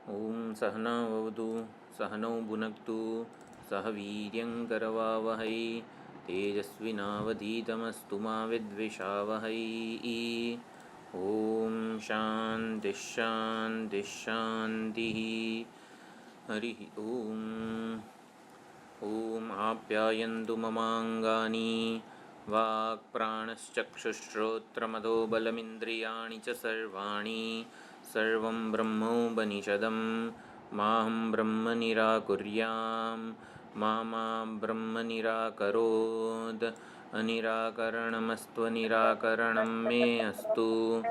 ઓમ સહનાવવતુ સહનૌ ભુનક્તુ સહ વીર્યંકરવાવહૈ તેજસ્વિનાવધીતમસ્તુ મા વિદ્વિષાવહૈ. ઓમ શાંતિ શાંતિ શાંતિ. હરિ ઓમ. ઓમ આપ્યાયન્તુ મમાંગાની વાક્પ્રાણશ્ચક્ષુશ્રોત્રમથો બલમિન્દ્રિયાણિ ચ સર્વાણિ સર્વં બ્રહ્મોપનિષદં માહં બ્રહ્મ નિરાકુર્યામ મા બ્રહ્મ નિરાકરોત. અનિરાકરણમસ્ત્વનિરાકરણં મે અસ્તુ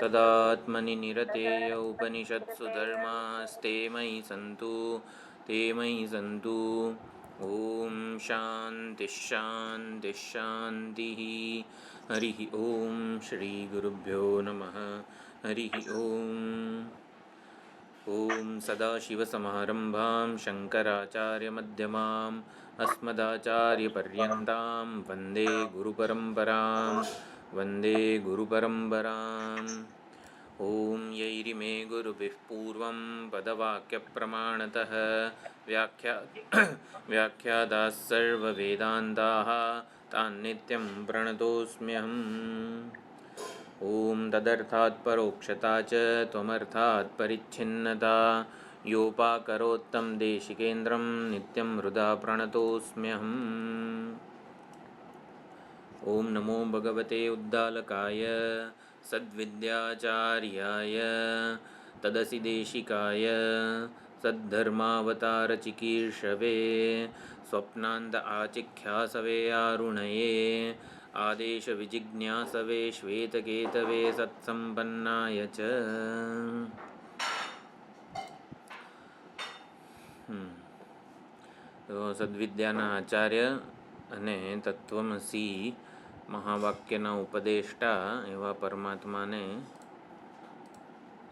તદાત્મનિ નિરતેય ઉપનિષત્સુ ધર્માસ્તે મયि સંતુ તે મયि સંતુ. ઓમ શાંતિ શાંતિ શાંતિ. હરિ ઓમ શ્રી ગુરુભ્યો નમઃ. હરિ ઓમ. ઓમ સદાશિવસમારંભાં શંકરાચાર્યમધ્યમાम् અસ્મદાચાર્યપર્યન્તાં વંદે ગુરુપરંપરાં. વંદે ગુરુપરંપરાં. ઓમ યૈરિમે ગુરુભિઃ પૂર્વં પદવાક્યપ્રમાણતઃ વ્યાખ્યાતાः સર્વવેદાન્તાः તાन् નિત્યં પ્रणतोऽस्म्यहम्. ઓમ તદર્થાत् પરોક્ષતા ચ ત્વમર્થાत् પરિચ્છિન્નતા યોપાકરોત્તમ દેશિકેન્દ્રં નિત્યં હૃદા પ્रणतोऽस्म्यहम्. ઓમ નમો ભગવતે ઉદ્દાલકાય સદ્વિદ્યાચાર્યાય તદસી દેશિકાય સદ્ધર્માવતારચિકીર્ષવે સ્વપ્નાંત આચિખ્યાસવે આરુણયે આદેશ વિજિજ્ઞાસવે શ્વેતકેતવે સત્સંપન્નાય ચ. તો સદ્વિદ્યાના આચાર્ય અને તત્વમસી મહાવાક્યના ઉપદેષ્ટા એવા પરમાત્માને,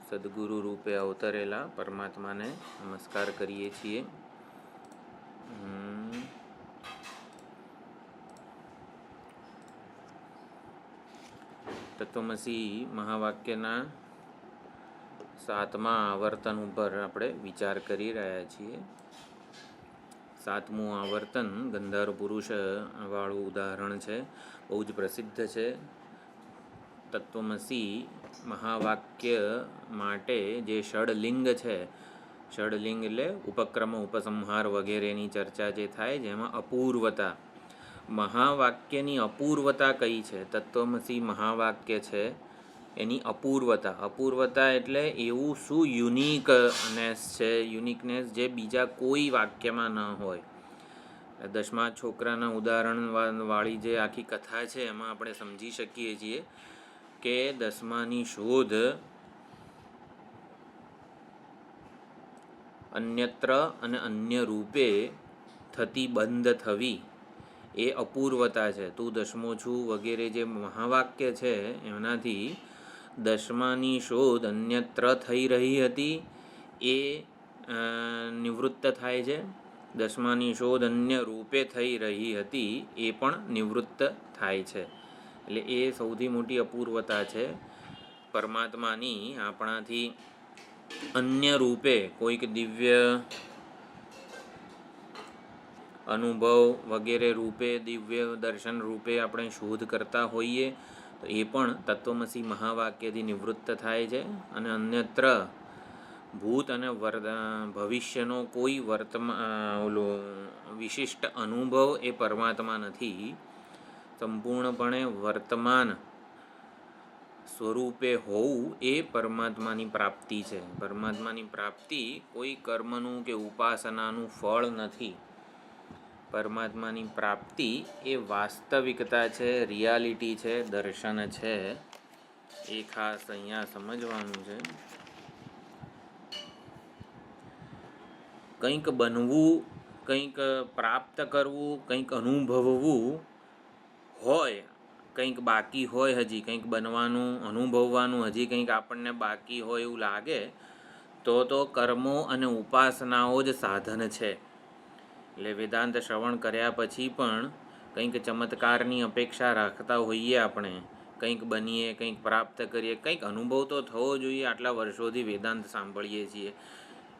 સદગુરુ રૂપે અવતરેલા પરમાત્માને નમસ્કાર કરીએ છીએ. તત્વમસી મહાવાક્યના 7મા આવર્તન ઉપર આપણે વિચાર કરી રહ્યા છીએ. 7મું આવર્તન ગંધર્વ પુરુષ વાળું ઉદાહરણ છે, બહુ જ પ્રસિદ્ધ છે. તત્વમસી મહાવાક્ય માટે જે ષડલિંગ છે, ષડલિંગ એટલે ઉપક્રમ ઉપસંહાર વગેરેની ચર્ચા જે થાય, જેમાં અપૂર્વતા, મહાવાક્યની અપૂર્વતા કઈ છે? તત્વમસી મહાવાક્ય છે એની અપૂર્વતા. અપૂર્વતા એટલે એવું શું યુનિકનેસ છે, યુનિકનેસ જે બીજા કોઈ વાક્યમાં ન હોય. 10મા છોકરાના ઉદાહરણ વાળી જે આખી કથા છે એમાં આપણે સમજી શકીએ છીએ કે 10માની શોધ અન્યત્ર અને અન્ય રૂપે થતી બંધ થવી એ અપૂર્વતા છે. તું 10મો છું વગેરે જે મહાવાક્ય છે એનાથી 10માની શોધ અન્યત્ર થઈ રહી હતી એ નિવૃત્ત થાય છે. 10માની શોધ અન્ય રૂપે થઈ રહી હતી એ પણ નિવૃત્ત થાય છે. એટલે એ સૌથી મોટી અપૂર્વતા છે પરમાત્માની. આપણાથી અન્ય રૂપે કોઈક દિવ્ય અનુભવ વગેરે રૂપે, દિવ્ય દર્શન રૂપે આપણે શોધ કરતા હોઈએ તો એ પણ તત્વમસી મહાવાક્યથી નિવૃત્ત થાય છે. અને અન્યત્ર ભૂત અને ભવિષ્યનો કોઈ વિશિષ્ટ અનુભવ એ પરમાત્મા નથી. સંપૂર્ણપણે વર્તમાન સ્વરૂપે હોવું એ પરમાત્માની પ્રાપ્તિ છે. પરમાત્માની પ્રાપ્તિ કોઈ કર્મનું કે ઉપાસનાનું ફળ નથી. પરમાત્માની પ્રાપ્તિ એ વાસ્તવિકતા છે, રિયાલિટી છે, દર્શન છે. એ ખાસ અહીંયા સમજવાનું છે. કંઈક બનવું, કંઈક પ્રાપ્ત કરવું, કંઈક અનુભવવું હોય, કંઈક બાકી હોય, હજી કંઈક બનવાનું, અનુભવવાનું હજી કંઈક આપણને બાકી હોય એવું લાગે તો કર્મો અને ઉપાસનાઓ જ સાધન છે. એટલે વેદાંત શ્રવણ કર્યા પછી પણ કંઈક ચમત્કારની અપેક્ષા રાખતા હોઈએ આપણે, કંઈક બનીએ, કંઈક પ્રાપ્ત કરીએ, કંઈક અનુભવ તો થવો જોઈએ. આટલા વર્ષોથી વેદાંત સાંભળીએ છીએ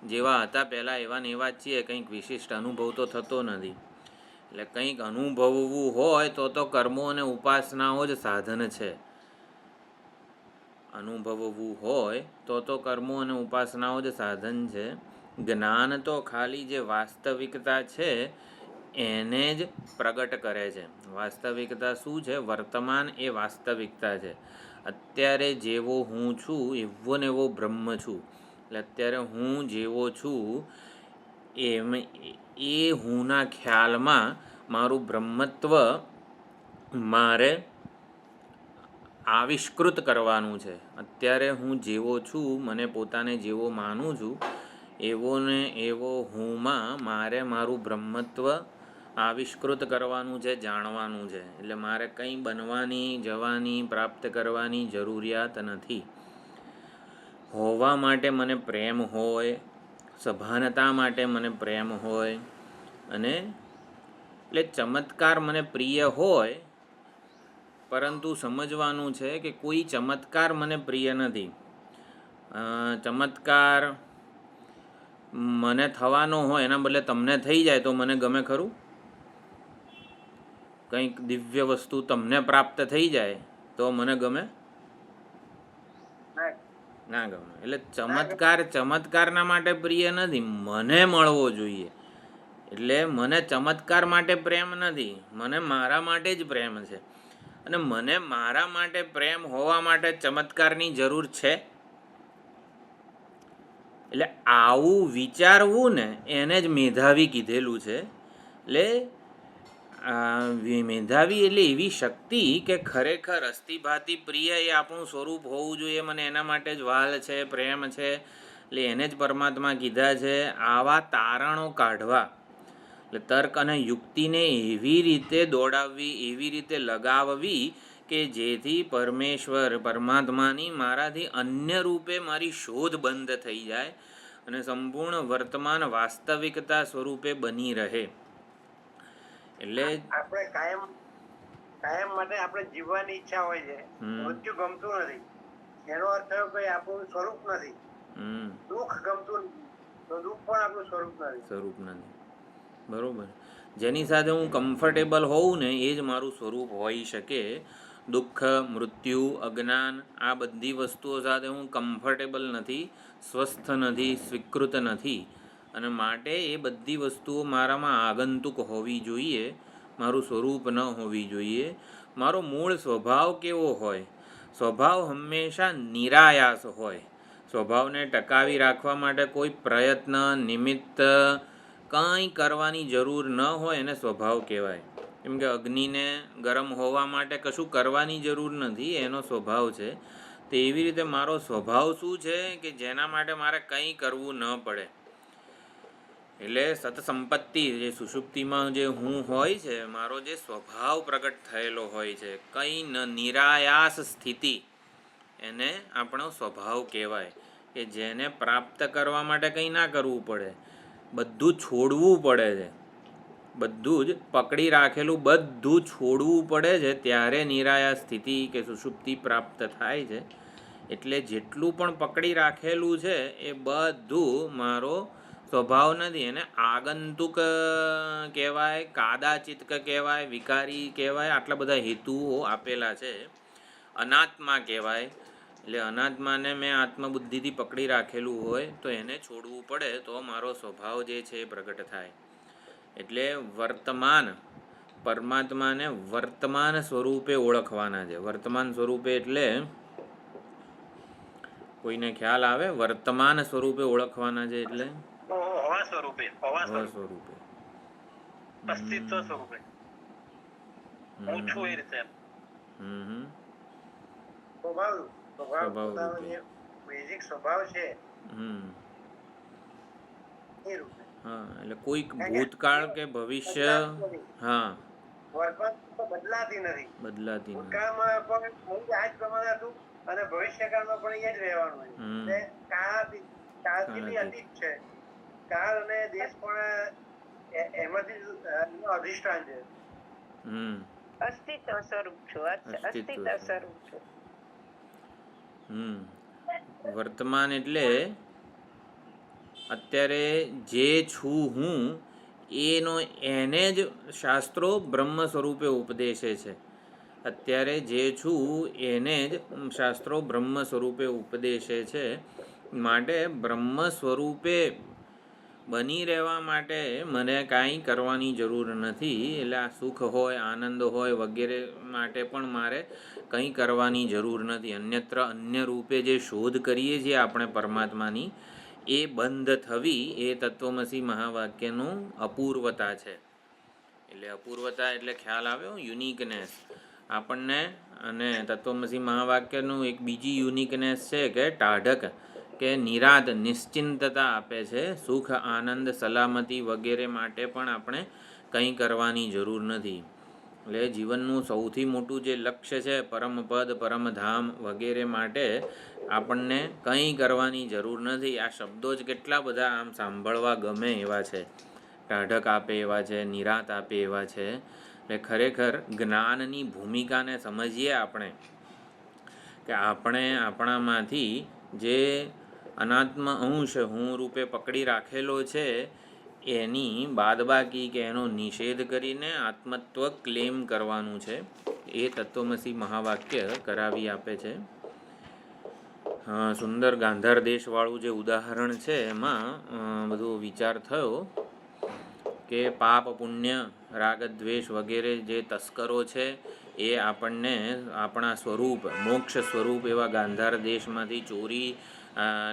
જેવા હતા પહેલાં એવા ને એવા જ છીએ, કંઈક વિશિષ્ટ અનુભવ તો થતો નથી. એટલે કંઈક અનુભવવું હોય તો કર્મો અને ઉપાસનાઓ જ સાધન છે. અનુભવવું હોય તો કર્મો અને ઉપાસનાઓ જ સાધન છે. જ્ઞાન તો ખાલી જે વાસ્તવિકતા છે એને જ પ્રગટ કરે છે. વાસ્તવિકતા શું છે? વર્તમાન એ વાસ્તવિકતા છે. અત્યારે જેવો હું છું એવો ને એવો બ્રહ્મ છું. એટલે અત્યારે હું જેવો છું એ હુંના ખ્યાલમાં મારું બ્રહ્મત્વ મારે આવિષ્કૃત કરવાનું છે. અત્યારે હું જેવો છું, મને પોતાને જેવો માનું છું, એવો ને એવો હુંમાં મારે મારું બ્રહ્મત્વ આવિષ્કૃત કરવાનું છે, જાણવાનું છે. એટલે મારે કંઈ બનવાની, જવાની, પ્રાપ્ત કરવાની જરૂરિયાત નથી. હોવા માટે મને પ્રેમ હોય, સભાનતા માટે મને પ્રેમ હોય, અને એટલે ચમત્કાર મને પ્રિય હોય, પરંતુ સમજવાનું છે કે કોઈ ચમત્કાર મને પ્રિય નથી. ચમત્કાર મને થવાનો હોય એના બદલે તમને થઈ જાય તો મને ગમે ખરું? કંઈક દિવ્ય વસ્તુ તમને પ્રાપ્ત થઈ જાય તો મને ગમે? ના ગમે. એટલે ચમત્કારના માટે પ્રિય નથી, મને મળવો જોઈએ. એટલે મને ચમત્કાર માટે પ્રેમ નથી, મને મારા માટે જ પ્રેમ છે. અને મને મારા માટે પ્રેમ હોવા માટે ચમત્કારની જરૂર છે. એટલે આવું વિચારવું ને એને જ મેધાવી કીધેલું છે. એટલે મેધાવી એટલે એવી શક્તિ કે ખરેખર અસ્થિભાતિ પ્રિય એ આપણું સ્વરૂપ હોવું જોઈએ. મને એના માટે જ વાલ છે, પ્રેમ છે. એટલે એને જ પરમાત્મા કીધા છે. આવા તારણો કાઢવા, એટલે તર્ક અને યુક્તિને એવી રીતે દોડાવવી, એવી રીતે લગાવવી કે જેથી પરમેશ્વર પરમાત્માની મારાથી અન્ય રૂપે મારી શોધ બંધ થઈ જાય અને સંપૂર્ણ વર્તમાન વાસ્તવિકતા સ્વરૂપે બની રહે. એટલે આપણે કાયમ માટે આપણે જીવવાની ઈચ્છા હોય છે, મૃત્યુ ગમતું નથી. એનો અર્થ થયો કે આપણું સ્વરૂપ નથી. દુઃખ ગમતું તો દુઃખ પણ આપણું સ્વરૂપ નથી. બરોબર. જેની સાથે હું કમ્ફર્ટેબલ હોઉં ને એ જ મારું સ્વરૂપ હોઈ શકે. દુઃખ, મૃત્યુ, અજ્ઞાન આ બધી વસ્તુઓ સાથે હું કમ્ફર્ટેબલ નથી, સ્વસ્થ નથી, સ્વીકૃત નથી. અને માટે એ બધી વસ્તુઓ મારામાં આગંતુક હોવી જોઈએ, મારું સ્વરૂપ ન હોવી જોઈએ. મારો મૂળ સ્વભાવ કેવો હોય? સ્વભાવ હંમેશા નિરાયાસ હોય. સ્વભાવને ટકાવી રાખવા માટે કોઈ પ્રયત્ન, નિમિત્ત કંઈ કરવાની જરૂર ન હોય એને સ્વભાવ કહેવાય. કેમ કે અગ્નિને ગરમ હોવા માટે કશું કરવાની જરૂર નથી, એનો સ્વભાવ છે. તો એવી રીતે મારો સ્વભાવ શું છે કે જેના માટે મારે કંઈ કરવું ન પડે. એટલે સત્સંપત્તિ જે સુષુપ્તિમાં જે હું હોય છે, મારો જે સ્વભાવ પ્રગટ થયેલો હોય છે, કંઈ નિરાયાસ સ્થિતિ, એને આપણો સ્વભાવ કહેવાય. કે જેને પ્રાપ્ત કરવા માટે કંઈ ના કરવું પડે, બધું છોડવું પડે છે. બધું જ પકડી રાખેલું બધું છોડવું પડે છે, ત્યારે નિરાયા સ્થિતિ કે સુષુપ્તિ પ્રાપ્ત થાય છે. એટલે જેટલું પણ પકડી રાખેલું છે એ બધું મારો સ્વભાવ નથી. એને આગંતુક કહેવાય, કાદાચિત્ક કહેવાય, વિકારી કહેવાય. આટલા બધા હેતુઓ આપેલા છે. અનાત્મા કહેવાય. એટલે અનાત્માને મેં આત્મબુદ્ધિથી પકડી રાખેલું હોય તો એને છોડવું પડે તો મારો સ્વભાવ જે છે એ પ્રગટ થાય. એટલે વર્તમાન પરમાત્માને વર્તમાન સ્વરૂપે ઓળખવાના છે. વર્તમાન સ્વરૂપે એટલે કોઈને ખ્યાલ આવે? વર્તમાન સ્વરૂપે ઓળખવાના છે એટલે અસ્તિત્વ સ્વરૂપે હું છું એ રીતે. બેઝિક સ્વભાવ છે એ રૂપે. હા, એટલે કોઈક ભૂતકાળ કે ભવિષ્ય, હા, વર્તમાન બદલાતી નથી. બદલાતી ભૂતકાળમાં પણ હું જ આ જ પ્રમાણે હતું અને ભવિષ્યકાળમાં પણ એ જ રહેવાનું હોય. એટલે કાળથી અતીત છે. કાળ અને દેશ પણ એમાંથી અધિષ્ઠાન છે. અસ્તિત્વ સ્વરૂપ છું. અસ્તિત્વ સ્વરૂપ છું. વર્તમાન એટલે અત્યારે જે છું હું એને જ શાસ્ત્રો બ્રહ્મ સ્વરૂપે ઉપદેશે છે. અત્યારે જે છું એને જ શાસ્ત્રો બ્રહ્મ સ્વરૂપે ઉપદેશે છે. માટે બ્રહ્મ સ્વરૂપે બની રહેવા માટે મને કાંઈ કરવાની જરૂર નથી. એટલે આ સુખ હોય, આનંદ હોય વગેરે માટે પણ મારે કંઈ કરવાની જરૂર નથી. અન્યત્ર અન્ય રૂપે જે શોધ કરીએ છીએ આપણે પરમાત્માની, એ બંધ થવી એ તત્વમસી મહાવાક્યનું અપૂર્વતા છે. એટલે અપૂર્વતા એટલે ખ્યાલ આવ્યો, યુનિકનેસ આપણને. અને તત્વમસી મહાવાક્યનું એક બીજી યુનિકનેસ છે કે ટાઢક કે નિરાદ નિશ્ચિંતતા આપે છે. સુખ, આનંદ, સલામતી વગેરે માટે પણ આપણે કંઈ કરવાની જરૂર નથી. એટલે જીવનનું સૌથી મોટું જે લક્ષ્ય છે પરમપદ, પરમધામ વગેરે માટે આપણને કંઈ કરવાની જરૂર નથી. આ શબ્દો જ કેટલા બધા આમ સાંભળવા ગમે એવા છે. ટાઢક આપે એવા છે, નિરાત આપે એવા છે. એટલે ખરેખર જ્ઞાનની ભૂમિકાને સમજીએ આપણે કે આપણે આપણામાંથી જે અનાત્મ અંશ હું રૂપે પકડી રાખેલો છે એની બાદબાકી કે એનો નિષેધ કરીને આત્મત્વ ક્લેમ કરવાનું છે. એ તત્વમસી મહાવાક્ય કરાવી આપે છે. સુંદર ગાંધાર દેશવાળું જે ઉદાહરણ છે એમાં બધો વિચાર થયો કે પાપ, પુણ્ય, રાગ, દ્વેષ વગેરે જે તસ્કરો છે એ આપણને આપણા સ્વરૂપ, મોક્ષ સ્વરૂપ એવા ગાંધાર દેશમાંથી ચોરી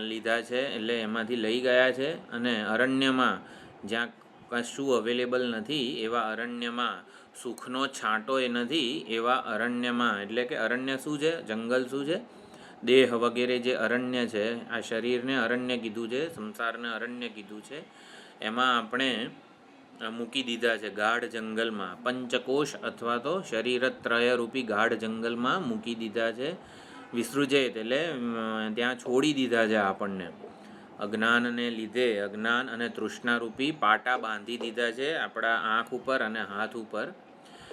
લીધા છે. એટલે એમાંથી લઈ ગયા છે અને અરણ્યમાં જ્યાં કશું અવેલેબલ નથી એવા અરણ્યમાં, સુખનો છાંટો એ નથી એવા અરણ્યમાં, એટલે કે અરણ્ય શું છે? જંગલ શું છે? દેહ વગેરે જે અરણ્ય છે, આ શરીરને અરણ્ય કીધું છે, સંસારને અરણ્ય કીધું છે. એમાં આપણે મૂકી દીધા છે ગાઢ જંગલમાં, પંચકોશ અથવા તો શરીરત્રય રૂપી ગાઢ જંગલમાં મૂકી દીધા છે. વિસૃજેત એટલે ત્યાં છોડી દીધા છે આપણને. અજ્ઞાનને લીધે અજ્ઞાન અને તૃષ્ણારૂપી પાટા બાંધી દીધા છે આપણા આંખ ઉપર અને હાથ ઉપર.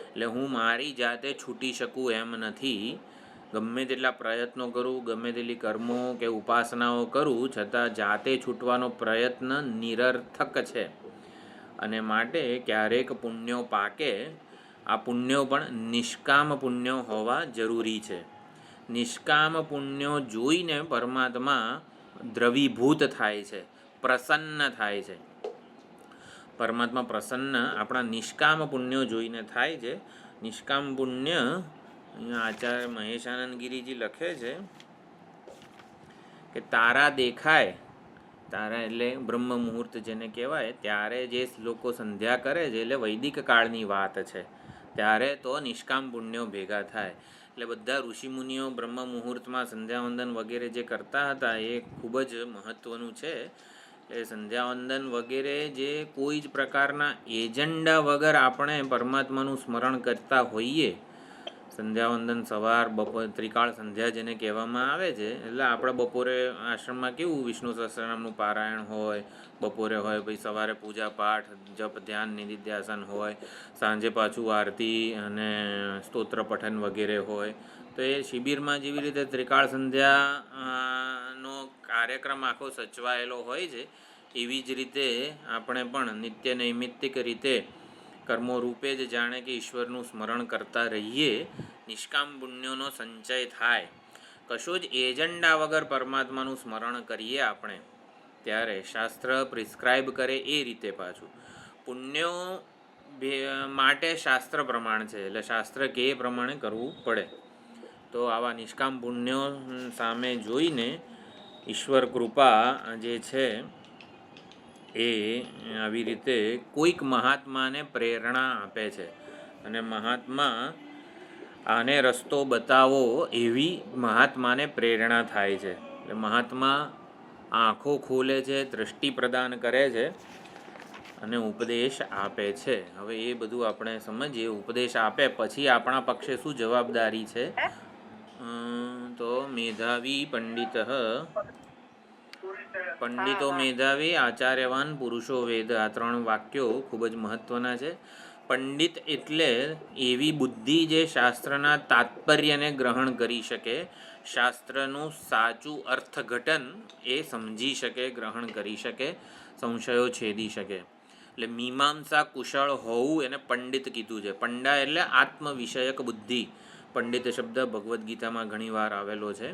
એટલે હું મારી જાતે છૂટી શકું એમ નથી. ગમે તેટલા પ્રયત્નો કરું, ગમે તેટલી કર્મો કે ઉપાસનાઓ કરું, છતાં જાતે છૂટવાનો પ્રયત્ન નિરર્થક છે. અને માટે ક્યારેક પુણ્યો પાકે. આ પુણ્યો પણ નિષ્કામ પુણ્યો હોવા જરૂરી છે. નિષ્કામ પુણ્યો જોઈને પરમાત્મા દ્રવીભૂત થાય છે, પ્રસન્ન થાય છે. પરમાત્મા પ્રસન્ન આપણા નિષ્કામ પુણ્યો જોઈને થાય છે. નિષ્કામ પુણ્ય અહીંયા આચાર્ય મહેશાનંદ ગિરીજી લખે છે કે તારા દેખાય, તારા એટલે બ્રહ્મ મુહૂર્ત જેને કહેવાય, ત્યારે જે લોકો સંધ્યા કરે છે એટલે વૈદિક કાળની વાત છે. ત્યારે તો નિષ્કામ પુણ્યો ભેગા થાય. એટલે બધા ઋષિમુનિઓ બ્રહ્મ મુહૂર્તમાં સંધ્યાવંદન વગેરે જે કરતા હતા એ ખૂબ જ મહત્ત્વનું છે. એ સંધ્યાવંદન વગેરે જે કોઈ જ પ્રકારના એજન્ડા વગર આપણે પરમાત્માનું સ્મરણ કરતા હોઈએ. સંધ્યાવંદન સવાર, બપોર, ત્રિકાળ સંધ્યા જેને કહેવામાં આવે છે. એટલે આપણે બપોરે આશ્રમમાં કેવું વિષ્ણુ સહસ્રનામનું પારાયણ હોય, બપોરે હોય, પછી સવારે પૂજા પાઠ, જપ, ધ્યાન, નિધિધ્યાસન હોય, સાંજે પાછું આરતી અને સ્તોત્ર પઠન વગેરે હોય. તો એ શિબિરમાં જેવી રીતે ત્રિકાળ સંધ્યાનો કાર્યક્રમ આખો સચવાયેલો હોય છે, એવી જ રીતે આપણે પણ નિત્ય નૈમિત્તિક રીતે કર્મો રૂપે જ જાણે કે ઈશ્વરનું સ્મરણ કરતા રહીએ. નિષ્કામ પુણ્યોનો સંચય થાય. કશો જ એજન્ડા વગર પરમાત્માનું સ્મરણ કરીએ આપણે, ત્યારે શાસ્ત્ર પ્રિસ્ક્રાઇબ કરે એ રીતે પાછું પુણ્યો માટે શાસ્ત્ર પ્રમાણ છે. એટલે શાસ્ત્ર કે એ પ્રમાણે કરવું પડે. તો આવા નિષ્કામ પુણ્યો સામે જોઈને ઈશ્વર કૃપા જે છે એ આવી રીતે કોઈક મહાત્માને પ્રેરણા આપે છે. અને મહાત્મા આને રસ્તો બતાવો એવી મહાત્માને પ્રેરણા થાય છે. એટલે મહાત્મા આંખો ખોલે છે, દૃષ્ટિ પ્રદાન કરે છે અને ઉપદેશ આપે છે. હવે એ બધું આપણે સમજીએ. ઉપદેશ આપે પછી આપણા પક્ષે શું જવાબદારી છે? તો મેધાવી પંડિતો મેધાવી, આચાર્યવાન પુરુષો વેદ. આ 3 વાક્યો ખૂબ જ મહત્ત્વના છે. પંડિત એટલે એવી બુદ્ધિ જે શાસ્ત્રના તાત્પર્યને ગ્રહણ કરી શકે, શાસ્ત્રનું સાચું અર્થઘટન એ સમજી શકે, ગ્રહણ કરી શકે, સંશયો છેદી શકે. એટલે મીમાંસા કુશળ હોવું એને પંડિત કીધું છે. પંડા એટલે આત્મવિષયક બુદ્ધિ. પંડિત શબ્દ ભગવદ્ ગીતામાં ઘણીવાર આવેલો છે.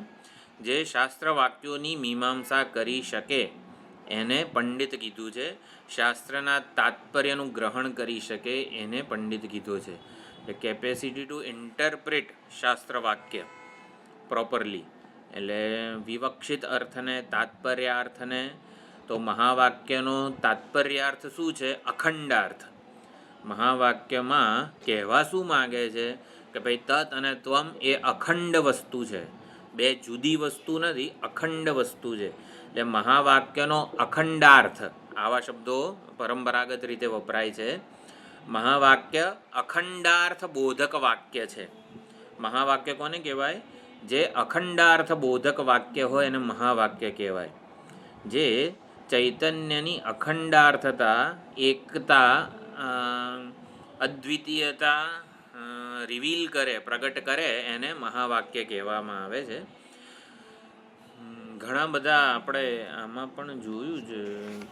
જે શાસ્ત્ર વાક્યોની મીમાંસા કરી શકે એને પંડિત કીધું છે. શાસ્ત્રના તાત્પર્યનું ગ્રહણ કરી શકે એને પંડિત કીધું છે. એટલે કેપેસિટી ટુ ઇન્ટરપ્રિટ શાસ્ત્ર વાક્ય પ્રોપરલી, એટલે વિવક્ષિત અર્થને, તાત્પર્યાર્થને. તો મહાવાક્યનો તાત્પર્યાર્થ શું છે? અખંડાર્થ. મહાવાક્યમાં કહેવા શું માગે છે કે ભાઈ તત અને ત્વમ એ અખંડ વસ્તુ છે, બે જુદી વસ્તુ નથી, અખંડ વસ્તુ છે. એટલે મહાવાક્યનો અખંડાર્થ, આવા શબ્દો પરંપરાગત રીતે વપરાય છે. મહાવાક્ય અખંડાર્થ બોધક વાક્ય છે. મહાવાક્ય કોને કહેવાય? જે અખંડાર્થ બોધક વાક્ય હોય એને મહાવાક્ય કહેવાય. જે ચૈતન્યની અખંડાર્થતા, એકતા, અદ્વિતીયતા રિવીલ કરે, પ્રગટ કરે એને મહાવાક્ય કહેવામાં આવે છે. ઘણા બધા આપણે આમાં પણ જોયું છે,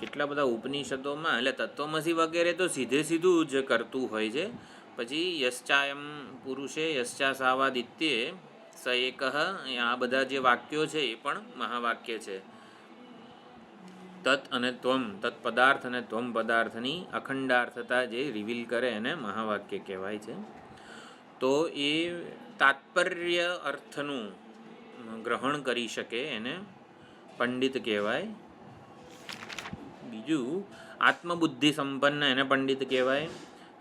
કેટલા બધા ઉપનિષદોમાં, એટલે તત્વમસી વગેરે તો સીધું જ કરતું હોય છે. પછી યશ્ચાયમ પુરુષે યશ્ચા સાવાદિત્યે સ એકઃ, આ બધા જે વાક્યો છે એ પણ મહાવાક્ય છે. તત અને ત્વમ, તત પદાર્થ અને ત્વમ પદાર્થની અખંડાર્થતા જે રિવીલ કરે એને મહાવાક્ય કહેવાય છે. તો એ તાત્પર્ય અર્થનું ગ્રહણ કરી શકે એને પંડિત કહેવાય. બીજું, આત્મબુદ્ધિ સંપન્ન એને પંડિત કહેવાય.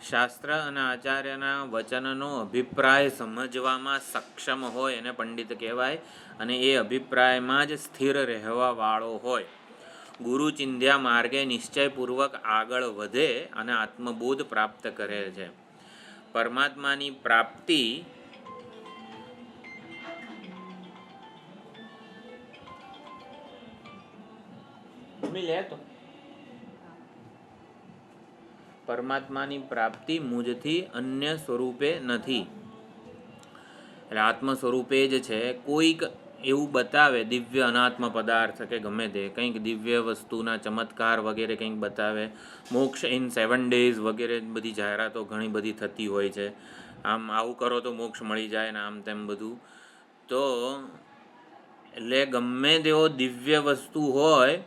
શાસ્ત્ર અને આચાર્યના વચનનો અભિપ્રાય સમજવામાં સક્ષમ હોય એને પંડિત કહેવાય. અને એ અભિપ્રાયમાં જ સ્થિર રહેવા વાળો હોય. ગુરુ ચિંધ્યા માર્ગે નિશ્ચયપૂર્વક આગળ વધે અને આત્મબોધ પ્રાપ્ત કરે છે. પરમાત્માની પ્રાપ્તિ પરમાત્માની પ્રાપ્તિ મુજથી અન્ય સ્વરૂપે નથી. એટલે આત્મ સ્વરૂપે જ છે. કોઈક એવું બતાવે દિવ્ય અનાત્મ પદાર્થ કે ગમે તે કંઈક દિવ્ય વસ્તુના ચમત્કાર વગેરે કંઈક બતાવે, મોક્ષ ઇન 7 days વગેરે બધી જાહેરાતો ઘણી બધી થતી હોય છે. આમ આવું કરો તો મોક્ષ મળી જાય ને આમ તેમ બધું. તો એટલે ગમે તેવો દિવ્ય વસ્તુ હોય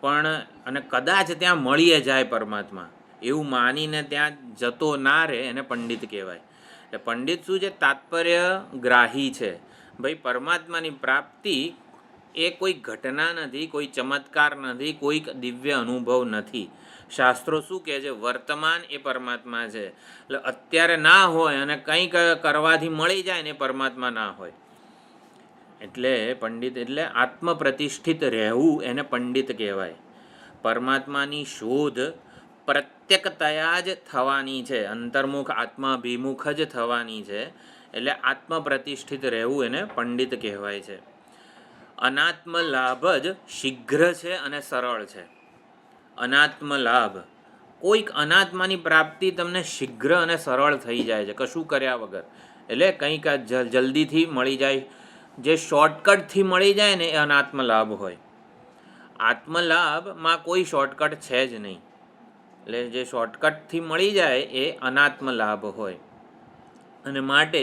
પણ અને કદાચ ત્યાં મળીએ જાય પરમાત્મા એવું માનીને ત્યાં જતો ના રહે એને પંડિત કહેવાય. એટલે પંડિત શું છે? તાત્પર્ય ગ્રાહી છે. ભાઈ પરમાત્માની પ્રાપ્તિ એ કોઈ ઘટના નથી, કોઈ ચમત્કાર નથી, કોઈક દિવ્ય અનુભવ નથી. શાસ્ત્રો શું કહે છે? વર્તમાન એ પરમાત્મા છે. એટલે અત્યારે ના હોય અને કંઈક કરવાથી મળી જાય ને પરમાત્મા ના હોય. એટલે પંડિત એટલે આત્મપ્રતિષ્ઠિત રહેવું એને પંડિત કહેવાય. પરમાત્માની શોધ પ્રત્યક્ષતયા જ થવાની છે, અંતર્મુખ આત્માભિમુખ જ થવાની છે. એટલે આત્મપ્રતિષ્ઠિત રહેવું એને પંડિત કહેવાય છે. અનાત્મ લાભ જ શીઘ્ર છે અને સરળ છે. અનાત્મ લાભ, કોઈક અનાત્માની પ્રાપ્તિ તમને શીઘ્ર અને સરળ થઈ જાય છે કશું કર્યા વગર. એટલે કંઈક જલ્દીથી મળી જાય, જે શોર્ટકટથી મળી જાય ને એ અનાત્મ લાભ હોય. આત્મલાભમાં કોઈ શોર્ટકટ છે જ નહીં. એટલે જે શોર્ટકટથી મળી જાય એ અનાત્મ લાભ હોય. અને માટે